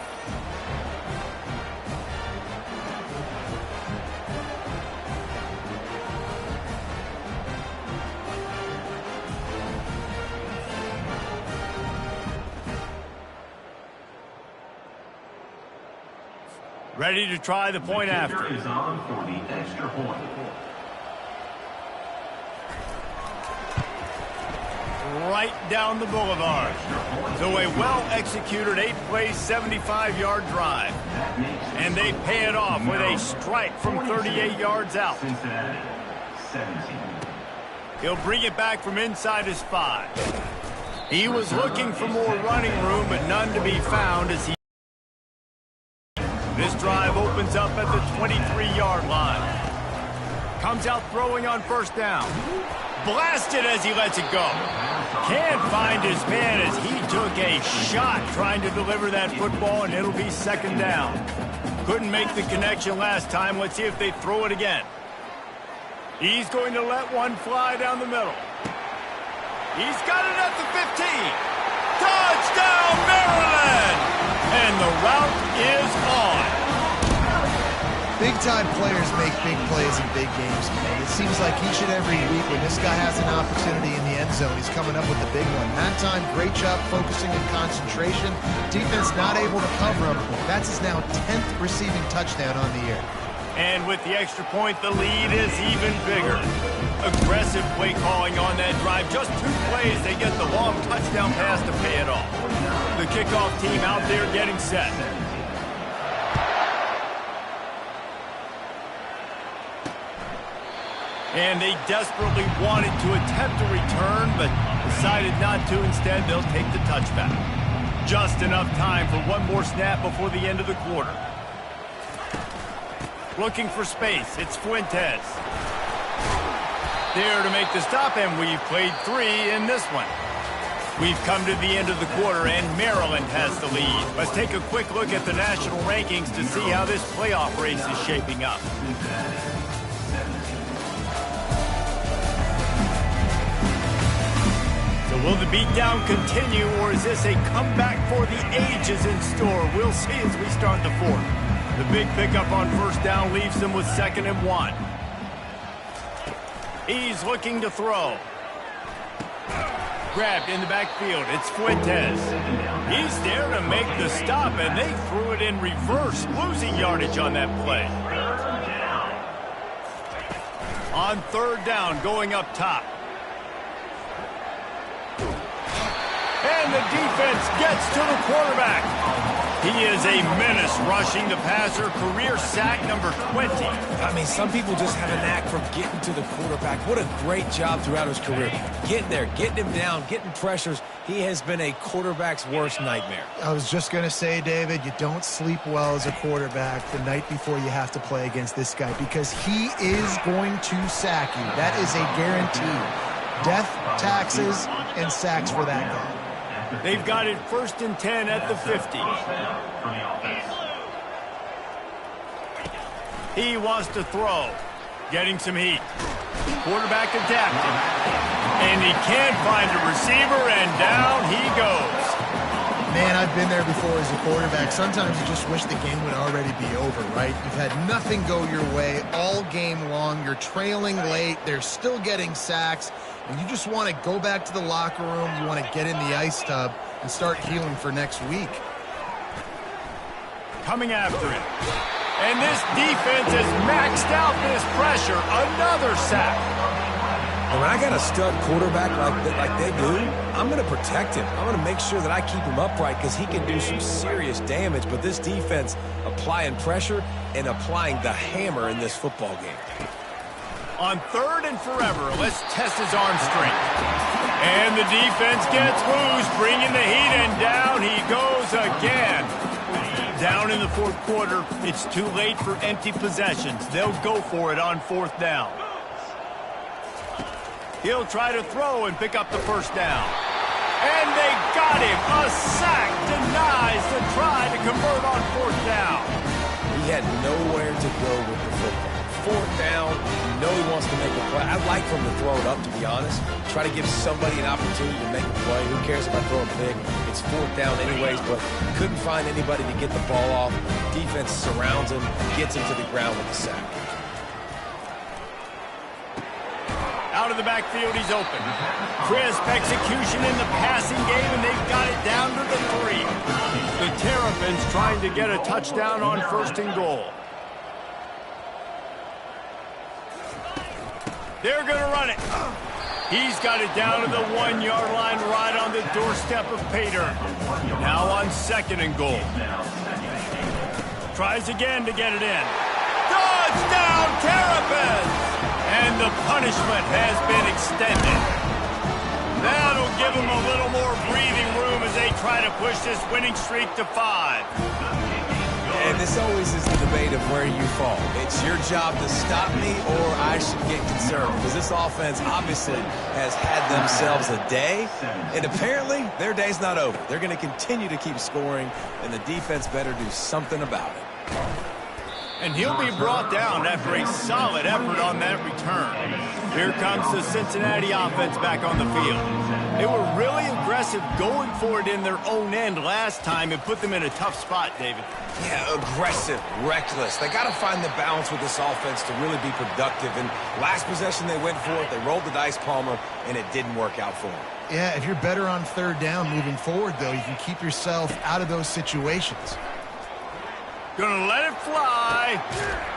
Ready to try the point after. Is on for the extra point. Right down the boulevard. So a well-executed 8-play, 75-yard drive. And they pay it off with a strike from 38 yards out. Cincinnati, 17. He'll bring it back from inside his 5. He was looking for more running room, but none to be found as he... This drive opens up at the 23-yard line. Comes out throwing on 1st down. Blasted as he lets it go. Can't find his man as he took a shot trying to deliver that football, and it'll be 2nd down. Couldn't make the connection last time. Let's see if they throw it again. He's going to let one fly down the middle. He's got it at the 15. Touchdown, Maryland! And the route is on. Big-time players make big plays in big games. It seems like each and every week when this guy has an opportunity in the end zone, he's coming up with a big one. That time, great job focusing and concentration. Defense not able to cover him. That's his now 10th receiving touchdown on the year. And with the extra point, the lead is even bigger. Aggressive play calling on that drive. Just 2 plays, they get the long touchdown pass to pay it off. The kickoff team out there getting set. And they desperately wanted to attempt a return, but decided not to. Instead, they'll take the touchback. Just enough time for one more snap before the end of the quarter. Looking for space, it's Fuentes. There to make the stop, and we've played 3 in this one. We've come to the end of the quarter, and Maryland has the lead. Let's take a quick look at the national rankings to see how this playoff race is shaping up. So will the beatdown continue, or is this a comeback for the ages in store? We'll see as we start the 4th. The big pickup on 1st down leaves them with 2nd and 1. He's looking to throw. Grabbed in the backfield. It's Fuentes. He's there to make the stop, and they threw it in reverse, losing yardage on that play. On 3rd down, going up top. And the defense gets to the quarterback. He is a menace rushing the passer, career sack number 20. I mean, some people just have a knack for getting to the quarterback. What a great job throughout his career. Getting there, getting him down, getting pressures. He has been a quarterback's worst nightmare. I was just going to say, David, you don't sleep well as a quarterback the night before you have to play against this guy because he is going to sack you. That is a guarantee. Death, taxes, and sacks for that guy. They've got it 1st and 10 at the 50. He wants to throw. Getting some heat. Quarterback adapting. And he can't find a receiver, and down he goes. Man, I've been there before as a quarterback. Sometimes you just wish the game would already be over, right? You've had nothing go your way all game long. You're trailing late. They're still getting sacks. And you just want to go back to the locker room. You want to get in the ice tub and start healing for next week. Coming after it. And this defense has maxed out this pressure. Another sack. And when I got a stud quarterback like they do, I'm going to protect him. I'm going to make sure that I keep him upright because he can do some serious damage. But this defense applying pressure and applying the hammer in this football game. On 3rd and forever, let's test his arm strength. And the defense gets loose, bringing the heat, and down he goes again. Down in the 4th quarter, it's too late for empty possessions. They'll go for it on 4th down. He'll try to throw and pick up the 1st down. And they got him. A sack denies the try to convert on 4th down. He had nowhere to go with the football. 4th down, you know he wants to make a play. I'd like for him to throw it up, to be honest. Try to give somebody an opportunity to make a play. Who cares if I throw it big? It's 4th down anyways, but couldn't find anybody to get the ball off. Defense surrounds him, gets him to the ground with the sack. Out of the backfield, he's open. Crisp execution in the passing game, and they've got it down to the 3. The Terrapins trying to get a touchdown on 1st and goal. They're going to run it. He's got it down to the 1-yard line right on the doorstep of Pater. Now on 2nd and goal. Tries again to get it in. Touchdown, Terrapins! And the punishment has been extended. That'll give them a little more breathing room as they try to push this winning streak to 5. And this always is the debate of where you fall. It's your job to stop me or I should get concerned because this offense obviously has had themselves a day, and apparently their day's not over. They're going to continue to keep scoring, and the defense better do something about it. And he'll be brought down after a solid effort on that return. Here comes the Cincinnati offense back on the field. They were really aggressive going for it in their own end last time and put them in a tough spot, David. Yeah, aggressive, reckless. They got to find the balance with this offense to really be productive. And last possession they went for it, they rolled the dice, Palmer, and it didn't work out for them. Yeah, if you're better on 3rd down moving forward, though, you can keep yourself out of those situations. Gonna let it fly.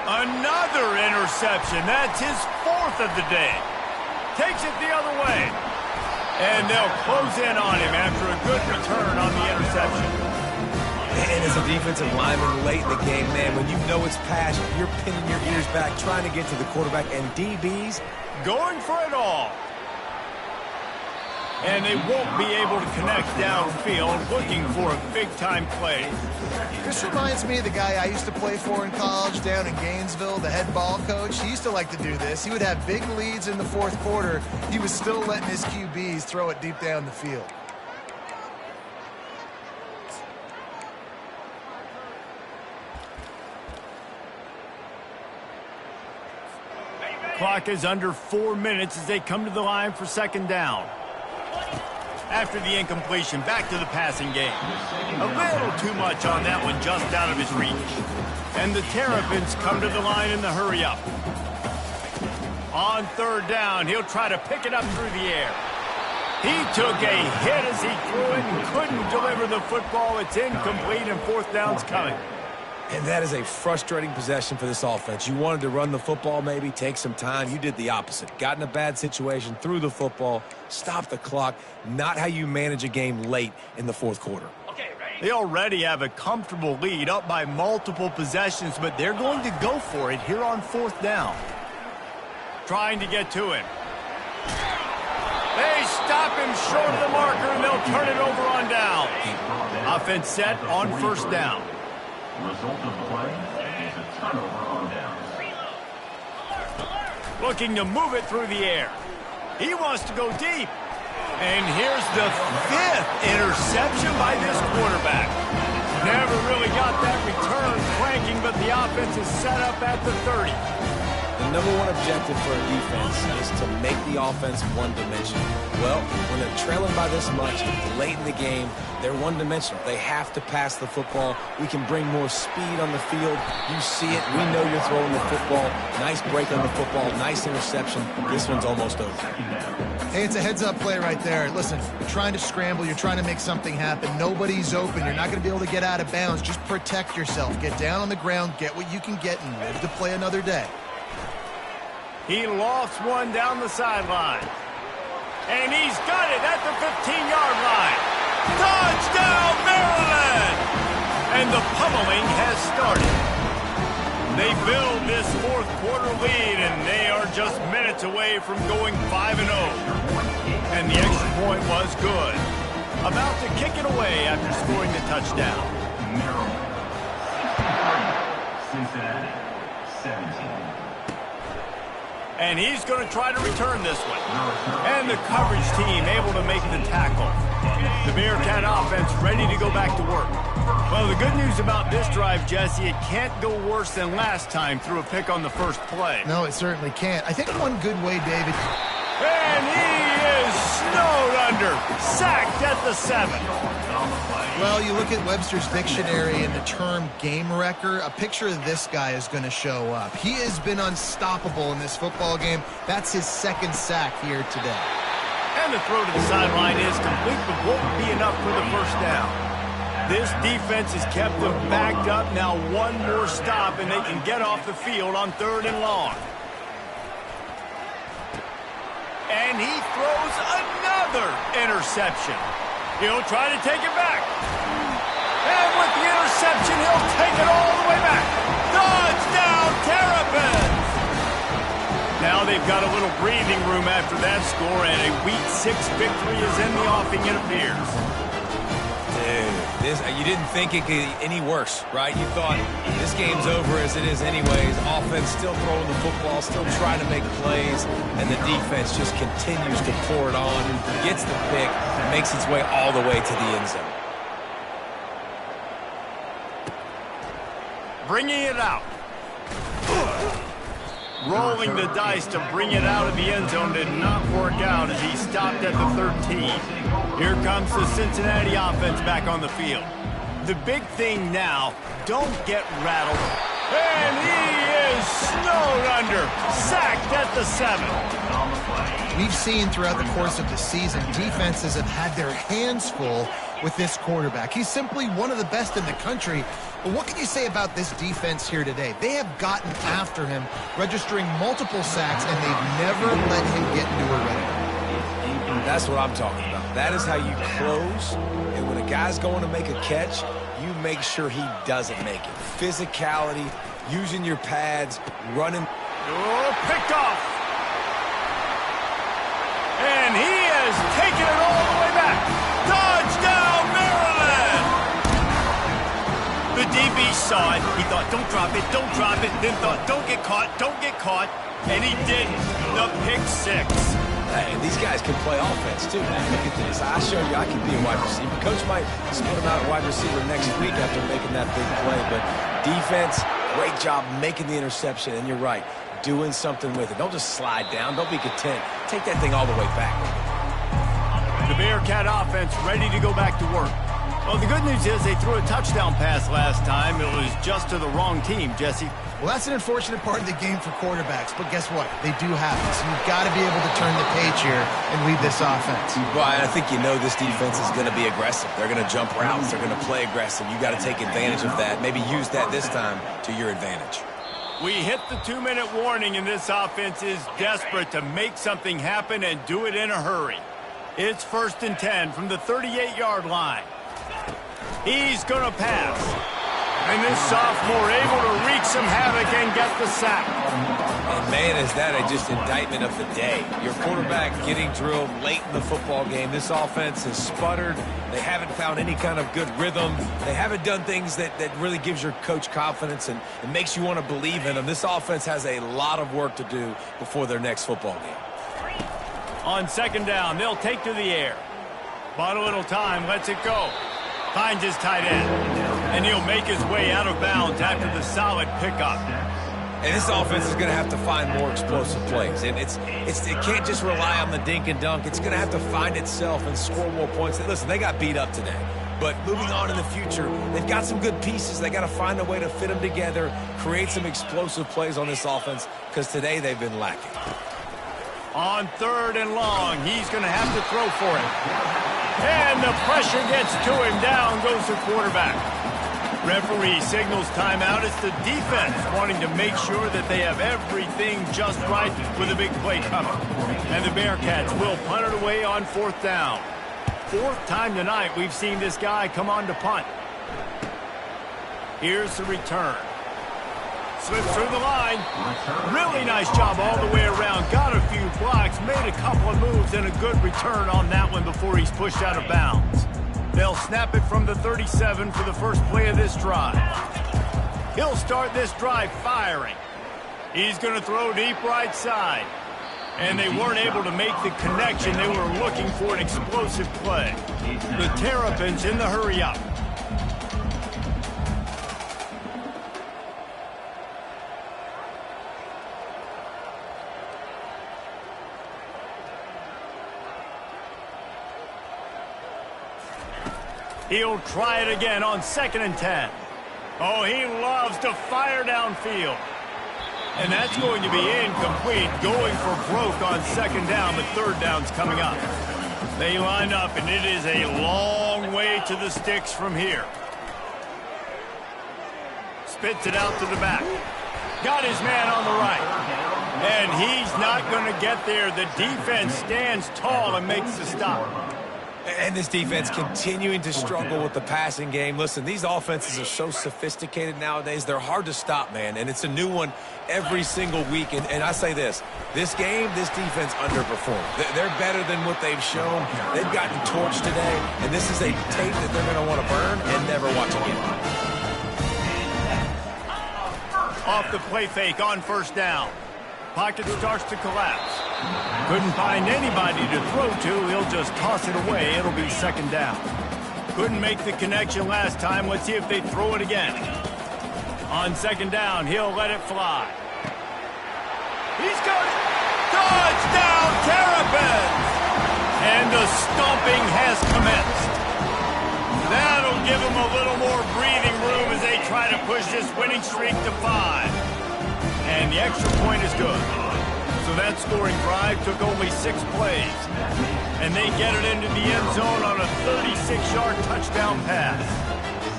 Another interception. That's his 4th of the day. Takes it the other way. And they'll close in on him after a good return on the interception. And as a defensive lineman late in the game, man, when you know it's passion, you're pinning your ears back, trying to get to the quarterback, and DBs going for it all. And they won't be able to connect downfield, looking for a big-time play. This reminds me of the guy I used to play for in college down in Gainesville, the head ball coach. He used to like to do this. He would have big leads in the 4th quarter. He was still letting his QBs throw it deep down the field. Clock is under 4 minutes as they come to the line for 2nd down. After the incompletion, back to the passing game. A little too much on that one, just out of his reach. And the Terrapins come to the line in the hurry-up. On 3rd down, he'll try to pick it up through the air. He took a hit as he threw it and couldn't deliver the football. It's incomplete, and 4th down's coming. And that is a frustrating possession for this offense. You wanted to run the football, maybe take some time. You did the opposite. Got in a bad situation, threw the football, stopped the clock. Not how you manage a game late in the 4th quarter. They already have a comfortable lead, up by multiple possessions, but they're going to go for it here on 4th down. Trying to get to him. They stop him short of the marker, and they'll turn it over on down. Offense set on 1st down. Result of the play is a turnover on downs. Looking to move it through the air. He wants to go deep. And here's the 5th interception by this quarterback. Never really got that return cranking, but the offense is set up at the 30. The number one objective for a defense is to make the offense one-dimensional. Well, when they're trailing by this much late in the game, they're one-dimensional. They have to pass the football. We can bring more speed on the field. You see it. We know you're throwing the football. Nice break on the football. Nice interception. This one's almost over. Hey, it's a heads-up play right there. Listen, you're trying to scramble. You're trying to make something happen. Nobody's open. You're not going to be able to get out of bounds. Just protect yourself. Get down on the ground. Get what you can get and live to play another day. He lofts one down the sideline. And he's got it at the 15-yard line. Touchdown, Maryland! And the pummeling has started. They build this fourth quarter lead, and they are just minutes away from going 5-0. And the extra point was good. About to kick it away after scoring the touchdown. Maryland. Cincinnati, 17. And he's going to try to return this one. And the coverage team able to make the tackle. The Bearcat offense ready to go back to work. Well, the good news about this drive, Jesse, it can't go worse than last time through a pick on the first play. No, it certainly can't. I think one good way, David. And he is snowed under. Sacked at the 7. Well, you look at Webster's dictionary and the term game wrecker, a picture of this guy is going to show up. He has been unstoppable in this football game. That's his second sack here today. And the throw to the sideline is complete, but won't be enough for the first down. This defense has kept them backed up. Now one more stop, and they can get off the field on 3rd and long. And he throws another interception. He'll try to take it back. And with the interception, he'll take it all the way back. Touchdown, Terrapins! Now they've got a little breathing room after that score, and a Week 6 victory is in the offing, it appears. Dude, you didn't think it could get any worse, right? You thought this game's over as it is anyways. Offense still throwing the football, still trying to make plays, and the defense just continues to pour it on, gets the pick, and makes its way all the way to the end zone. Bringing it out. Rolling the dice to bring it out of the end zone did not work out as he stopped at the 13. Here comes the Cincinnati offense back on the field. The big thing now, don't get rattled. And he is snowed under. Sacked at the 7. We've seen throughout the course of the season, defenses have had their hands full with this quarterback. He's simply one of the best in the country. But what can you say about this defense here today? They have gotten after him, registering multiple sacks, and they've never let him get into a rhythm. That's what I'm talking about. That is how you close. And when a guy's going to make a catch, you make sure he doesn't make it. Physicality, using your pads, running. Oh, picked off. And he has taken it all the way back. Touchdown, Maryland! The DB saw it. He thought, don't drop it, don't drop it. Then thought, don't get caught, don't get caught. And he didn't. The pick 6. Hey, these guys can play offense, too. Look at this. I show you I can be a wide receiver. Coach might split him out at wide receiver next week after making that big play. But defense, great job making the interception. And you're right, doing something with it. Don't just slide down. Don't be content. Take that thing all the way back. The Bearcat offense ready to go back to work. Well, the good news is they threw a touchdown pass last time. It was just to the wrong team, Jesse. Well, that's an unfortunate part of the game for quarterbacks, but guess what? They do have this. You've got to be able to turn the page here and lead this offense. Brian, I think you know this defense is going to be aggressive. They're going to jump routes. They're going to play aggressive. You got to take advantage of that. Maybe use that this time to your advantage. We hit the 2-minute warning, and this offense is desperate to make something happen and do it in a hurry. It's 1st and 10 from the 38-yard line. He's going to pass. And this sophomore able to wreak some havoc and get the sack. And man, is that just indictment of the day. Your quarterback getting drilled late in the football game. This offense has sputtered. They haven't found any kind of good rhythm. They haven't done things that really gives your coach confidence and makes you want to believe in them. This offense has a lot of work to do before their next football game. On 2nd down, they'll take to the air. Bought a little time, lets it go. Finds his tight end. And he'll make his way out of bounds after the solid pickup. And this offense is going to have to find more explosive plays. And it can't just rely on the dink and dunk. It's going to have to find itself and score more points. And listen, they got beat up today. But moving on in the future, they've got some good pieces. They got to find a way to fit them together, create some explosive plays on this offense, because today they've been lacking. On 3rd and long, he's going to have to throw for it. And the pressure gets to him. Down goes the quarterback. Referee signals timeout. It's the defense wanting to make sure that they have everything just right with a big play coming. And the Bearcats will punt it away on 4th down. 4th time tonight we've seen this guy come on to punt. Here's the return. Slips through the line. Really nice job all the way around. Got a few blocks, made a couple of moves, and a good return on that one before he's pushed out of bounds. They'll snap it from the 37 for the first play of this drive. He'll start this drive firing. He's going to throw deep right side. And they weren't able to make the connection. They were looking for an explosive play. The Terrapins in the hurry-up. He'll try it again on 2nd and 10. Oh, he loves to fire downfield. And that's going to be incomplete, going for broke on 2nd down, but 3rd down's coming up. They line up, and it is a long way to the sticks from here. Spits it out to the back. Got his man on the right. And he's not going to get there. The defense stands tall and makes the stop. And this defense continuing to struggle with the passing game. Listen, these offenses are so sophisticated nowadays. They're hard to stop, man. And it's a new one every single week. And I say this game, this defense underperformed. They're better than what they've shown. They've gotten torched today. And this is a tape that they're going to want to burn and never watch again. Off the play fake on 1st down. Pocket starts to collapse. Couldn't find anybody to throw to. He'll just toss it away. It'll be 2nd down. Couldn't make the connection last time. Let's see if they throw it again. On 2nd down, he'll let it fly. He's got it. Touchdown, Terrapins! And the stomping has commenced. That'll give them a little more breathing room as they try to push this winning streak to 5. And the extra point is good. So that scoring drive took only 6 plays. And they get it into the end zone on a 36-yard touchdown pass.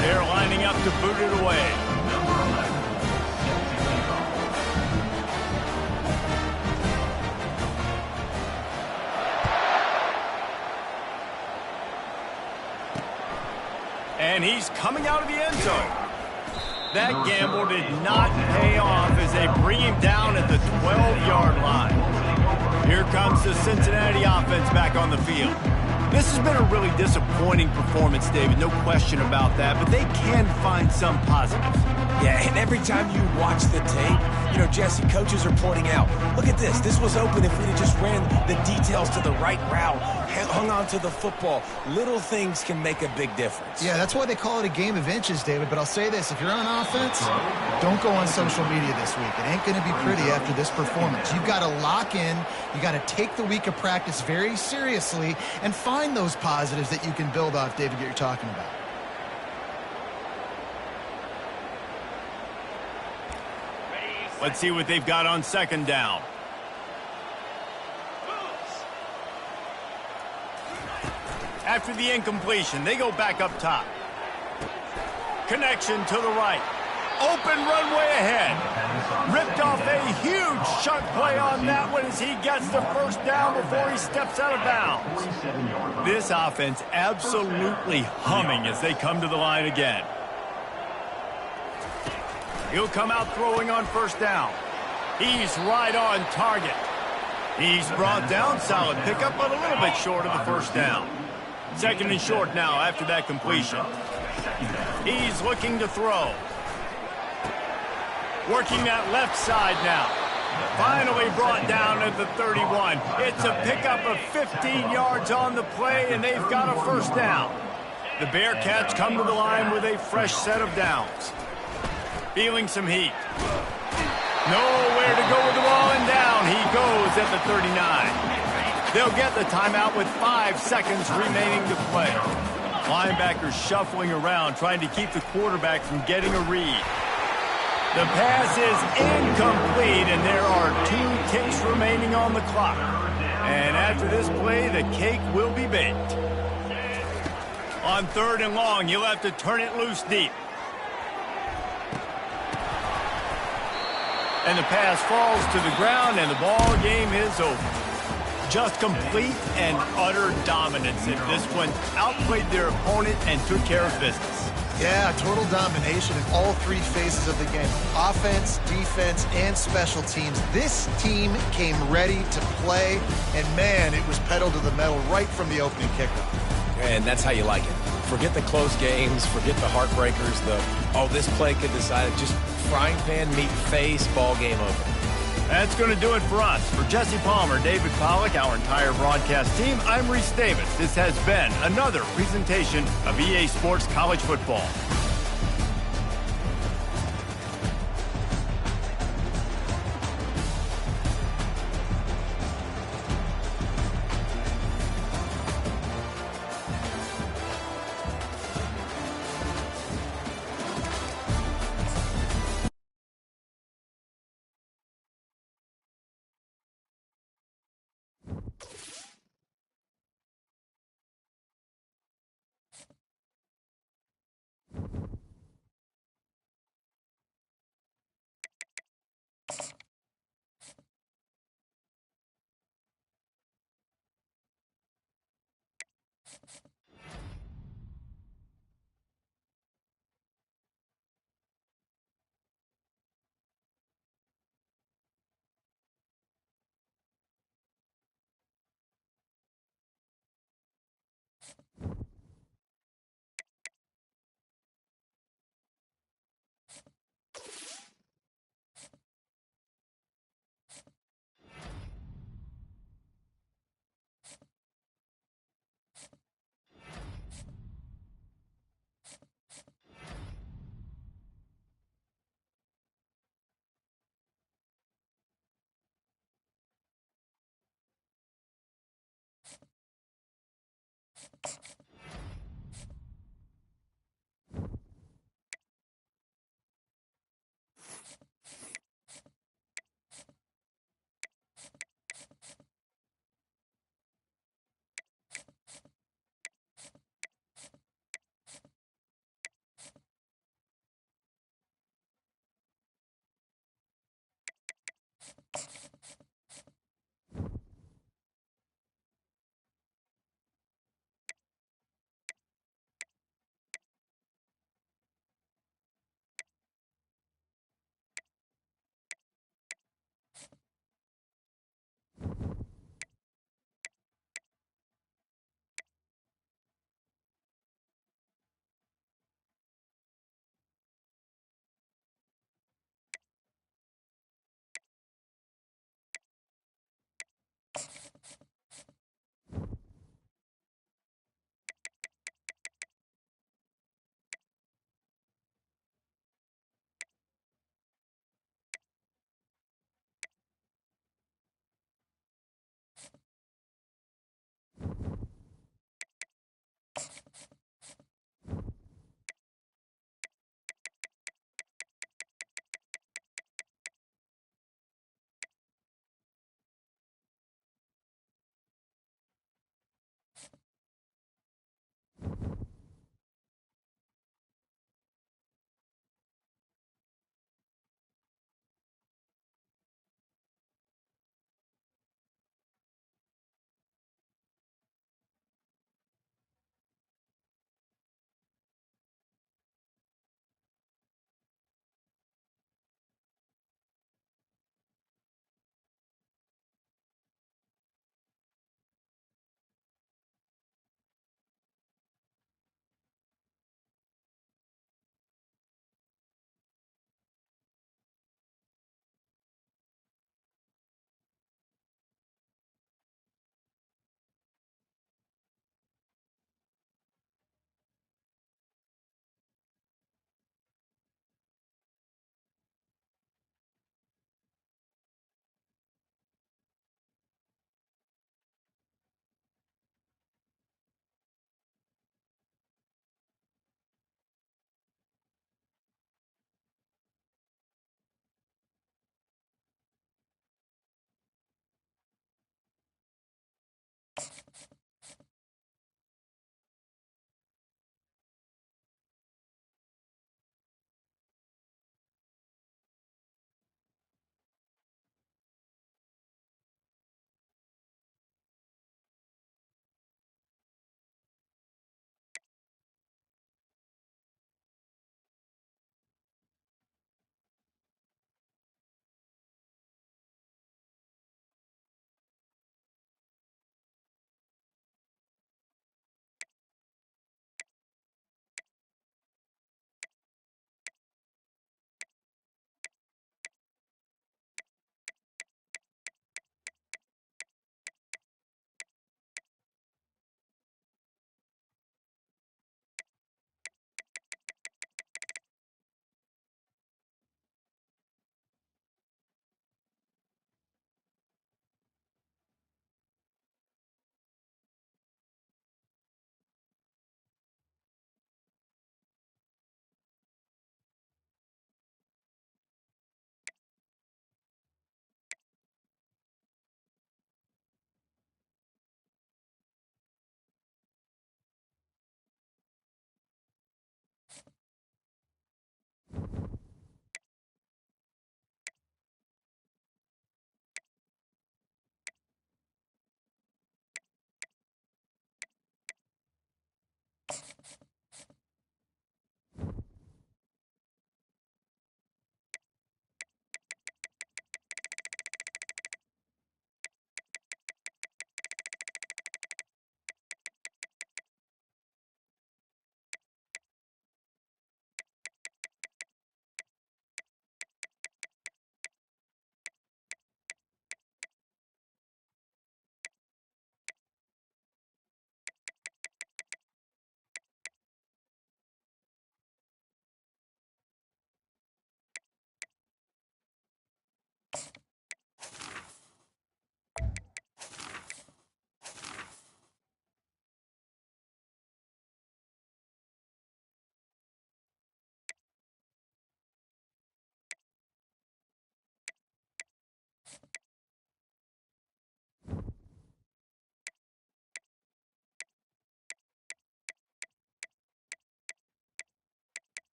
They're lining up to boot it away. And he's coming out of the end zone. That gamble did not pay off as they bring him down at the 12-yard line. Here comes the Cincinnati offense back on the field. This has been a really disappointing performance, David, no question about that, but they can find some positives. Yeah, and every time you watch the tape, you know, Jesse, coaches are pointing out, look at this. This was open if we'd have just ran the details to the right route, hung on to the football. Little things can make a big difference. Yeah, that's why they call it a game of inches, David. But I'll say this, if you're on offense, don't go on social media this week. It ain't going to be pretty after this performance. You've got to lock in. You got to take the week of practice very seriously and find those positives that you can build off, David, that you're talking about. Let's see what they've got on 2nd down. After the incompletion, they go back up top. Connection to the right. Open runway ahead. Ripped off a huge chunk play on that one as he gets the 1st down before he steps out of bounds. This offense absolutely humming as they come to the line again. He'll come out throwing on 1st down. He's right on target. He's brought down, solid pickup, but a little bit short of the 1st down. 2nd and short now after that completion. He's looking to throw. Working that left side now. Finally brought down at the 31. It's a pickup of 15 yards on the play, and they've got a 1st down. The Bearcats come to the line with a fresh set of downs. Feeling some heat. Nowhere to go with the ball, and down he goes at the 39. They'll get the timeout with 5 seconds remaining to play. Linebackers shuffling around, trying to keep the quarterback from getting a read. The pass is incomplete, and there are 2 kicks remaining on the clock. And after this play, the cake will be baked. On 3rd and long, you'll have to turn it loose deep. And the pass falls to the ground, and the ball game is over. Just complete and utter dominance in this one. Outplayed their opponent and took care of business. Yeah, total domination in all 3 phases of the game. Offense, defense, and special teams. This team came ready to play, and man, it was pedal to the metal right from the opening kickoff. And that's how you like it. Forget the close games, forget the heartbreakers, this play could decide it. Just frying pan, meet face, ball game over. That's going to do it for us. For Jesse Palmer, David Pollack, our entire broadcast team, I'm Reese Davis. This has been another presentation of EA Sports College Football.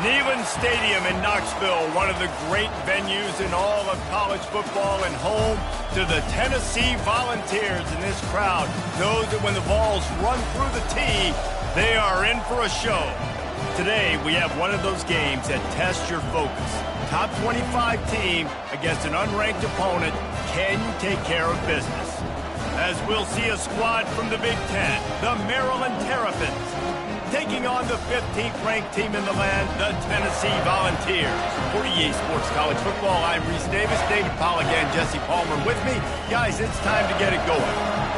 Neyland Stadium in Knoxville, one of the great venues in all of college football and home to the Tennessee Volunteers. And this crowd knows that when the Vols run through the tee, they are in for a show. Today, we have one of those games that tests your focus. Top 25 team against an unranked opponent. Can you take care of business? As we'll see a squad from the Big Ten, the Maryland Terrapins, taking on the 15th ranked team in the land, the Tennessee Volunteers. For EA Sports College Football, I'm Reese Davis, David Pollack, and Jesse Palmer with me. Guys, it's time to get it going.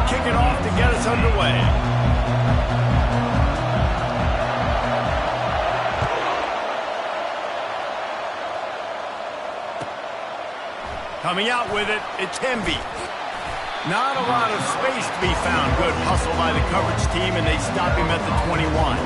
Kick it off to get us underway. Coming out with it, it's Hemby. Not a lot of space to be found. Good hustle by the coverage team, and they stop him at the 21.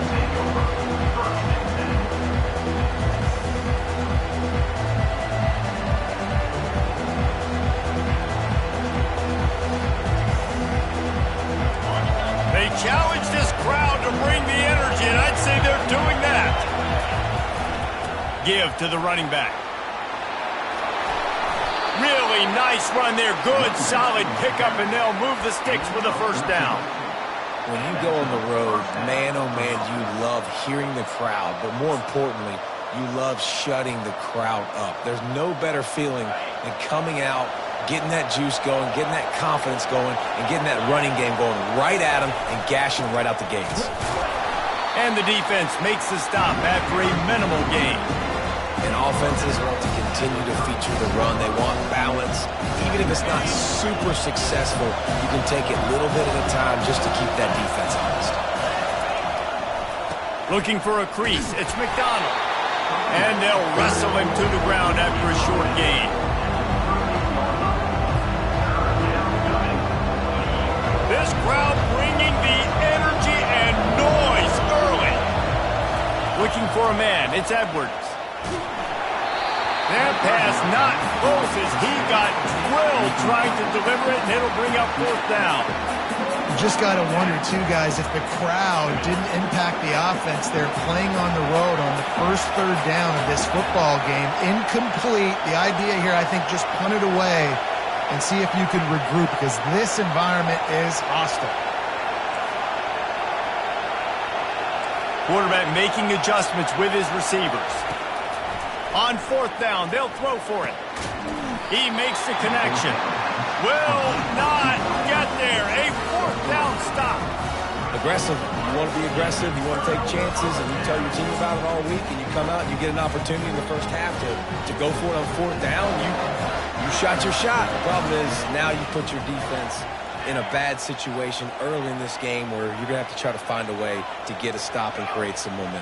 Challenge this crowd to bring the energy, and I'd say they're doing that. Give to the running back. Really nice run there. Good, solid pickup, and they'll move the sticks for the first down. When you go on the road, man, oh man, you love hearing the crowd, but more importantly, you love shutting the crowd up. There's no better feeling than coming out, getting that juice going, getting that confidence going, and getting that running game going right at them and gashing right out the gates. And the defense makes the stop after a minimal gain. And offenses want to continue to feature the run. They want balance. Even if it's not super successful, you can take it a little bit at a time just to keep that defense honest. Looking for a crease, it's McDonald. And they'll wrestle him to the ground after a short gain. This crowd bringing the energy and noise early. Looking for a man, it's Edwards. That pass not close as he got drilled trying to deliver it, and it'll bring up fourth down. You just got to wonder, too, guys, if the crowd didn't impact the offense. They're playing on the road on the first third down of this football game. Incomplete. The idea here, I think, just punt it away and see if you can regroup, because this environment is hostile. Quarterback making adjustments with his receivers. On fourth down, they'll throw for it. He makes the connection. Will not get there. A fourth down stop. Aggressive. You want to be aggressive. You want to take chances, and you tell your team about it all week, and you come out and you get an opportunity in the first half to go for it on fourth down. You shot your shot. The problem is now you put your defense in a bad situation early in this game where you're going to have to try to find a way to get a stop and create some momentum.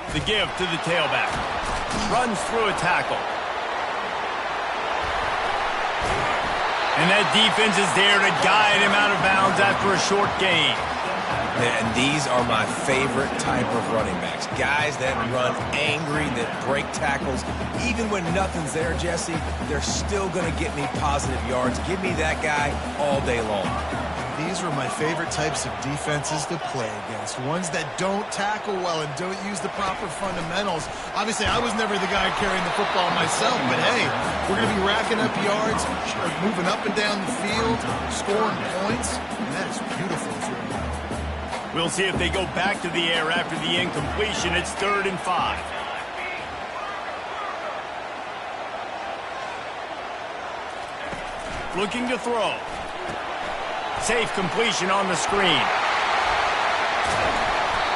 The give to the tailback. Runs through a tackle. And that defense is there to guide him out of bounds after a short gain. And these are my favorite type of running backs. Guys that run angry, that break tackles. Even when nothing's there, Jesse, they're still going to get me positive yards. Give me that guy all day long. These are my favorite types of defenses to play against. Ones that don't tackle well and don't use the proper fundamentals. Obviously, I was never the guy carrying the football myself, but hey, we're going to be racking up yards, moving up and down the field, scoring points, and that is beautiful. We'll see if they go back to the air after the incompletion. It's 3rd and 5. Looking to throw. Safe completion on the screen.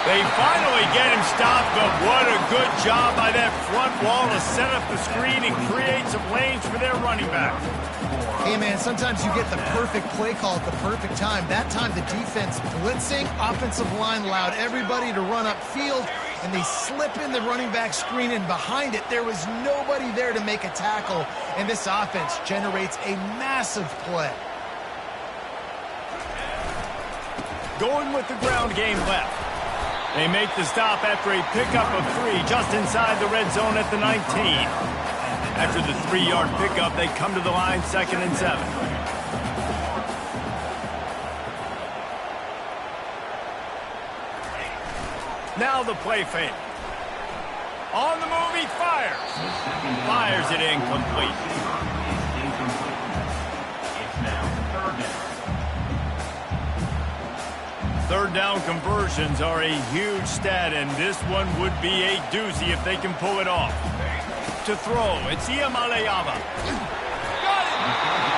They finally get him stopped, but what a good job by that front wall to set up the screen and create some lanes for their running back. Hey, man, sometimes you get the perfect play call at the perfect time. That time the defense blitzing, offensive line allowed everybody to run upfield. and they slip in the running back screen, and behind it, there was nobody there to make a tackle, and this offense generates a massive play. Going with the ground game left. They make the stop after a pickup of 3 just inside the red zone at the 19. After the 3-yard pickup, they come to the line 2nd and 7. Now the play fake. On the move, he fires. Fires it incomplete. It's now 3rd down. Third down conversions are a huge stat, and this one would be a doozy if they can pull it off. To throw, it's Iamaleava.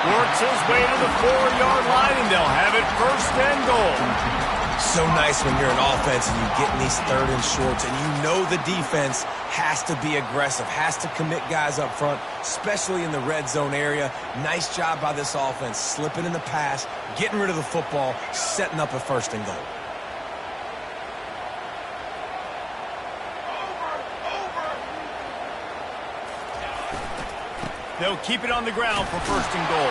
Works his way to the 4-yard line, and they'll have it 1st and goal. So nice when you're an offense and you get in these 3rd and shorts, and you know the defense has to be aggressive, has to commit guys up front, especially in the red zone area. Nice job by this offense, slipping in the pass, getting rid of the football, setting up a 1st and goal. They'll keep it on the ground for 1st and goal.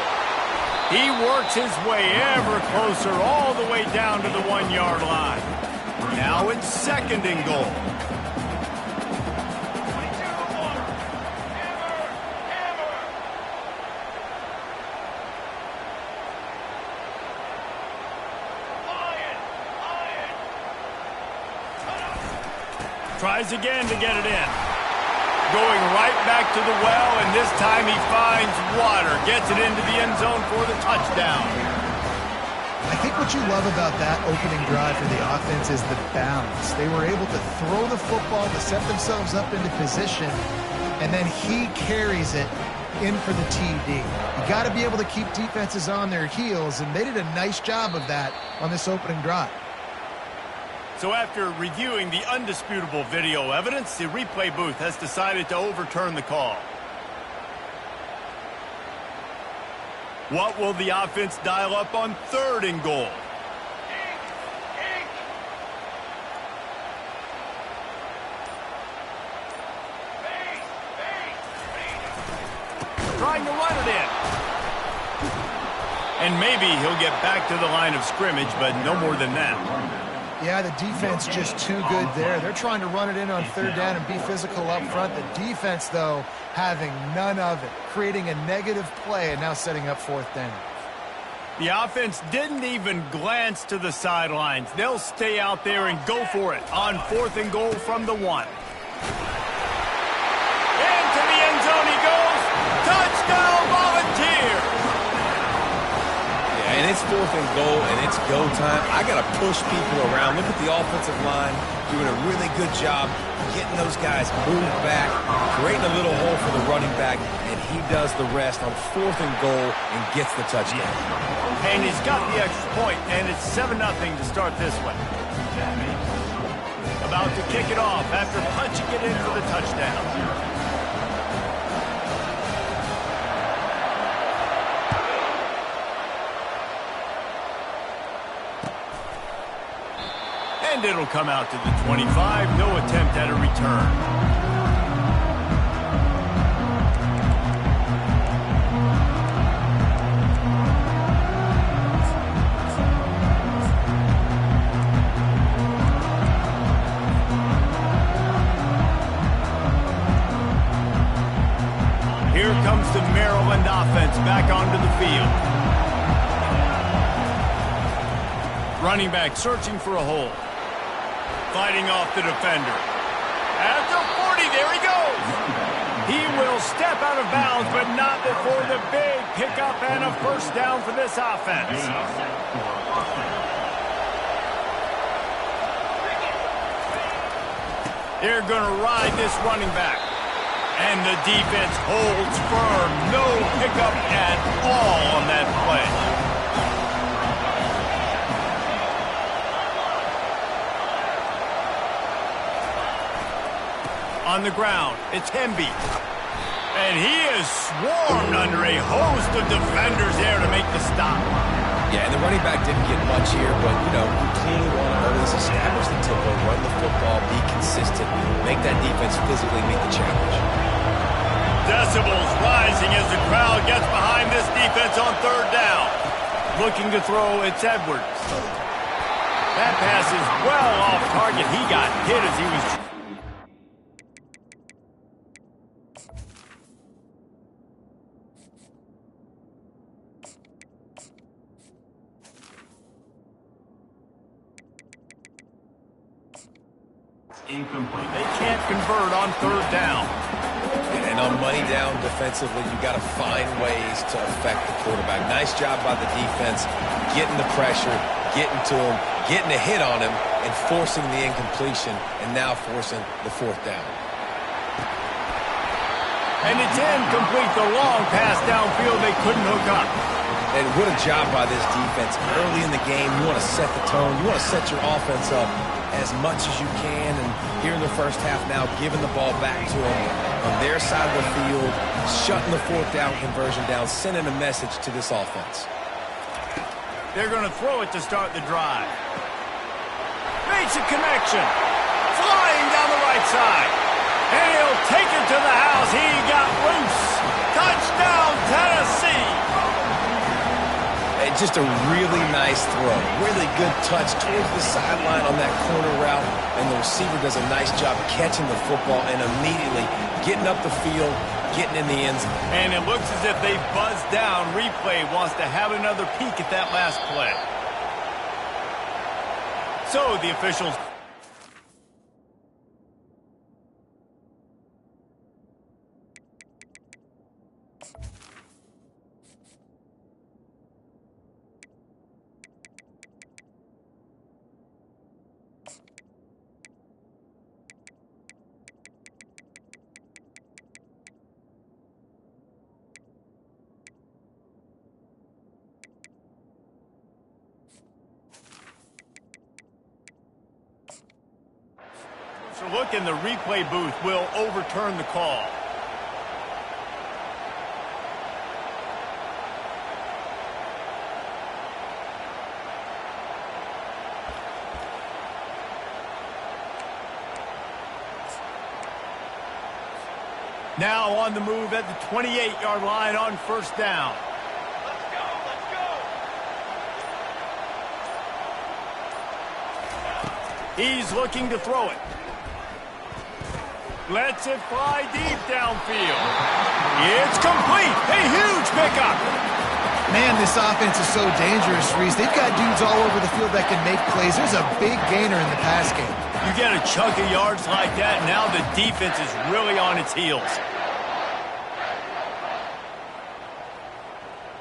He works his way ever closer all the way down to the 1-yard line. Now it's 2nd and goal. Tries again to get it in. Going right back to the well, and this time he finds water. Gets it into the end zone for the touchdown. I think what you love about that opening drive for the offense is the balance. They were able to throw the football to set themselves up into position, and then he carries it in for the TD. You got to be able to keep defenses on their heels, and they did a nice job of that on this opening drive. So after reviewing the undisputable video evidence, the replay booth has decided to overturn the call. What will the offense dial up on 3rd and goal? Trying to run it in. And maybe he'll get back to the line of scrimmage, but no more than that. Yeah, the defense just too good there. They're trying to run it in on 3rd down and be physical up front. The defense, though, having none of it, creating a negative play and now setting up 4th down. The offense didn't even glance to the sidelines. They'll stay out there and go for it on 4th and goal from the 1. Into the end zone he goes. Touchdown, Volunteers! And it's 4th and goal, and it's go time. I got to push people around. Look at the offensive line doing a really good job getting those guys moved back, creating a little hole for the running back, and he does the rest on 4th and goal and gets the touchdown. And he's got the extra point, and it's 7-0 to start this one. About to kick it off after punching it in for the touchdown. And it'll come out to the 25. No attempt at a return. Here comes the Maryland offense back onto the field. Running back searching for a hole. Fighting off the defender. After 40, there he goes. He will step out of bounds, but not before the big pickup and a 1st down for this offense. They're going to ride this running back. And the defense holds firm. No pickup at all on that play. On the ground, it's Hemby. And he is swarmed under a host of defenders there to make the stop. Yeah, and the running back didn't get much here, but, you know, you clearly want to always establish the tempo, run the football, be consistent, make that defense physically meet the challenge. Decibels rising as the crowd gets behind this defense on third down. Looking to throw, it's Edwards. That pass is well off target. He got hit as he was... Incomplete. They can't convert on third down. And on money down defensively, you got to find ways to affect the quarterback. Nice job by the defense, getting the pressure, getting to him, getting a hit on him, and forcing the incompletion, and now forcing the fourth down. And it's incomplete. The long pass downfield, they couldn't hook up. And what a job by this defense. Early in the game, you want to set the tone. You want to set your offense up as much as you can. And here in the first half now, giving the ball back to them on their side of the field, shutting the fourth down conversion down, sending a message to this offense. They're going to throw it to start the drive. Makes a connection. Flying down the right side. And he'll take it to the house. He got loose. Touchdown, Tennessee. And just a really nice throw. Really good touch towards the sideline on that corner route. And the receiver does a nice job catching the football and immediately getting up the field, getting in the end zone. And it looks as if they buzzed down. Replay wants to have another peek at that last play. So the officials... So look in the replay booth will overturn the call. Now on the move at the 28-yard line on first down. Let's go, let's go. He's looking to throw it. Lets it fly deep downfield. It's complete. A huge pickup. Man, this offense is so dangerous, Reese. They've got dudes all over the field that can make plays. There's a big gainer in the pass game. You get a chunk of yards like that, now the defense is really on its heels.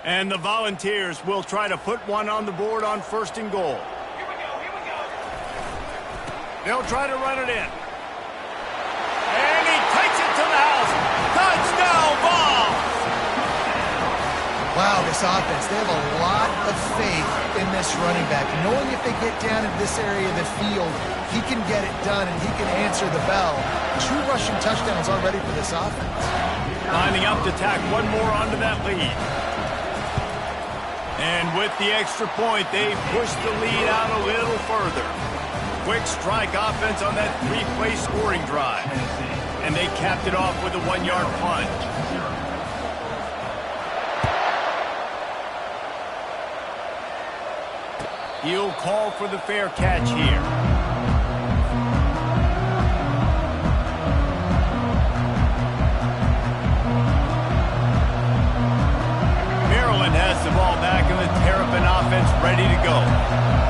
And the Volunteers will try to put one on the board on first and goal. Here we go, here we go. They'll try to run it in. And he takes it to the house. Touchdown ball. Wow, this offense, they have a lot of faith in this running back. Knowing if they get down in this area of the field, he can get it done and he can answer the bell. 2 rushing touchdowns already for this offense. Lining up to tack one more onto that lead. And with the extra point, they push the lead out a little further. Quick strike offense on that 3-play scoring drive. And they capped it off with a 1-yard punt. He'll call for the fair catch here. Maryland has the ball back and the Terrapin offense ready to go.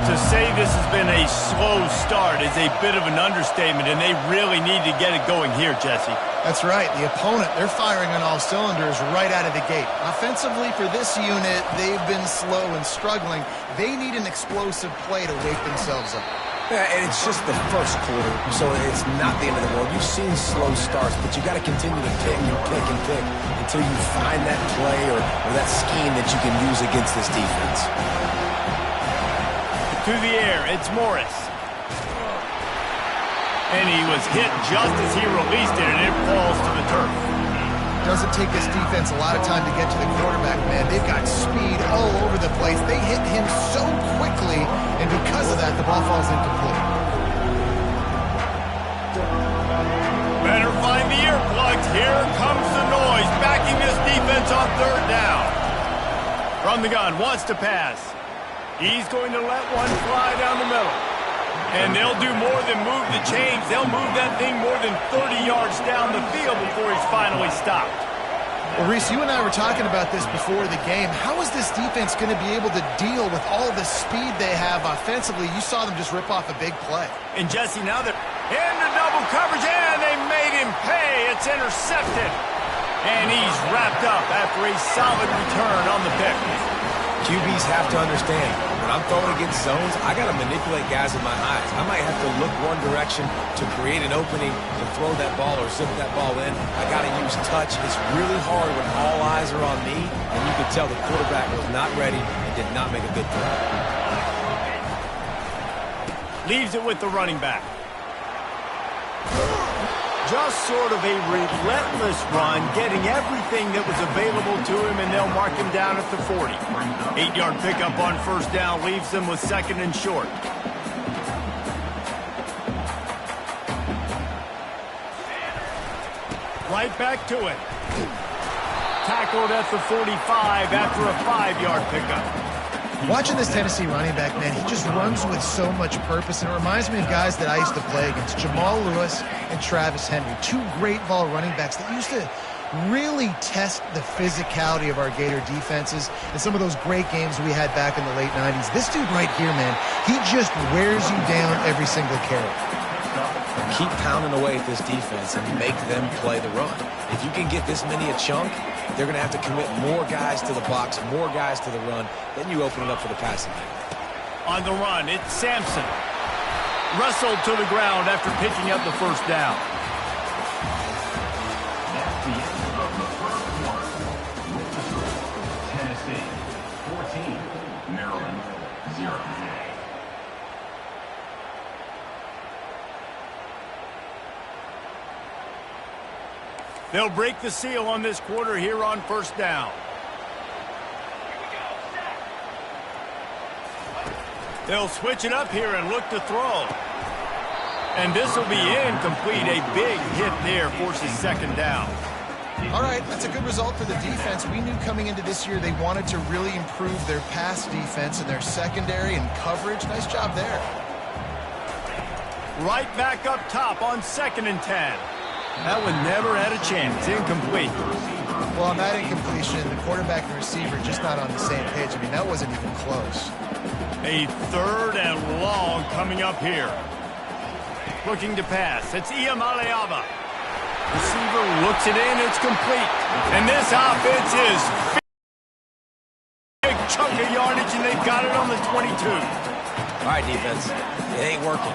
To say this has been a slow start is a bit of an understatement, and they really need to get it going here, Jesse. That's right. The opponent, they're firing on all cylinders right out of the gate. Offensively, for this unit, they've been slow and struggling. They need an explosive play to wake themselves up. Yeah, and it's just the first quarter, so it's not the end of the world. You've seen slow starts, but you got to continue to pick and pick and pick until you find that play or that scheme that you can use against this defense. To the air, it's Morris. And he was hit just as he released it, and it falls to the turf. Doesn't take this defense a lot of time to get to the quarterback, man. They've got speed all over the place. They hit him From the gun, wants to pass. He's going to let one fly down the middle. And they'll do more than move the chains. They'll move that thing more than 30 yards down the field before he's finally stopped. Well, Reese, you and I were talking about this before the game. How is this defense going to be able to deal with all the speed they have offensively? You saw them just rip off a big play. And Jesse, now they're into double coverage, and they made him pay. It's intercepted. And he's wrapped up after a solid return on the pick. QBs have to understand, when I'm throwing against zones, I got to manipulate guys with my eyes. I might have to look one direction to create an opening to throw that ball or zip that ball in. I got to use touch. It's really hard when all eyes are on me, and you could tell the quarterback was not ready and did not make a good throw. Leaves it with the running back. Just sort of a relentless run, getting everything that was available to him, and they'll mark him down at the 40. 8-yard pickup on first down leaves them with second and short. Right back to it. Tackled at the 45 after a 5-yard pickup. Watching this Tennessee running back, man, he just runs with so much purpose, and it reminds me of guys that I used to play against, Jamal Lewis and Travis Henry, two great ball running backs that used to really test the physicality of our Gator defenses and some of those great games we had back in the late 90s. This dude right here, man, he just wears you down every single carry. Keep pounding away at this defense and make them play the run. If you can get this many a chunk, they're going to have to commit more guys to the box, more guys to the run. Then you open it up for the passing game. On the run, it's Sampson. Wrestled to the ground after picking up the first down. That's the end of the first quarter. Tennessee 14, Maryland 0. They'll break the seal on this quarter here on first down. They'll switch it up here and look to throw. And this will be incomplete. A big hit there forces second down. All right, that's a good result for the defense. We knew coming into this year they wanted to really improve their pass defense and their secondary and coverage. Nice job there. Right back up top on 2nd and 10. That one never had a chance. Incomplete. Well, on that incompletion, the quarterback and receiver just not on the same page. I mean, that wasn't even close. A 3rd and long coming up here. Looking to pass. It's Iamaleava. Receiver looks it in. It's complete. And this offense is big chunk of yardage, and they've got it on the 22. All right, defense. It ain't working.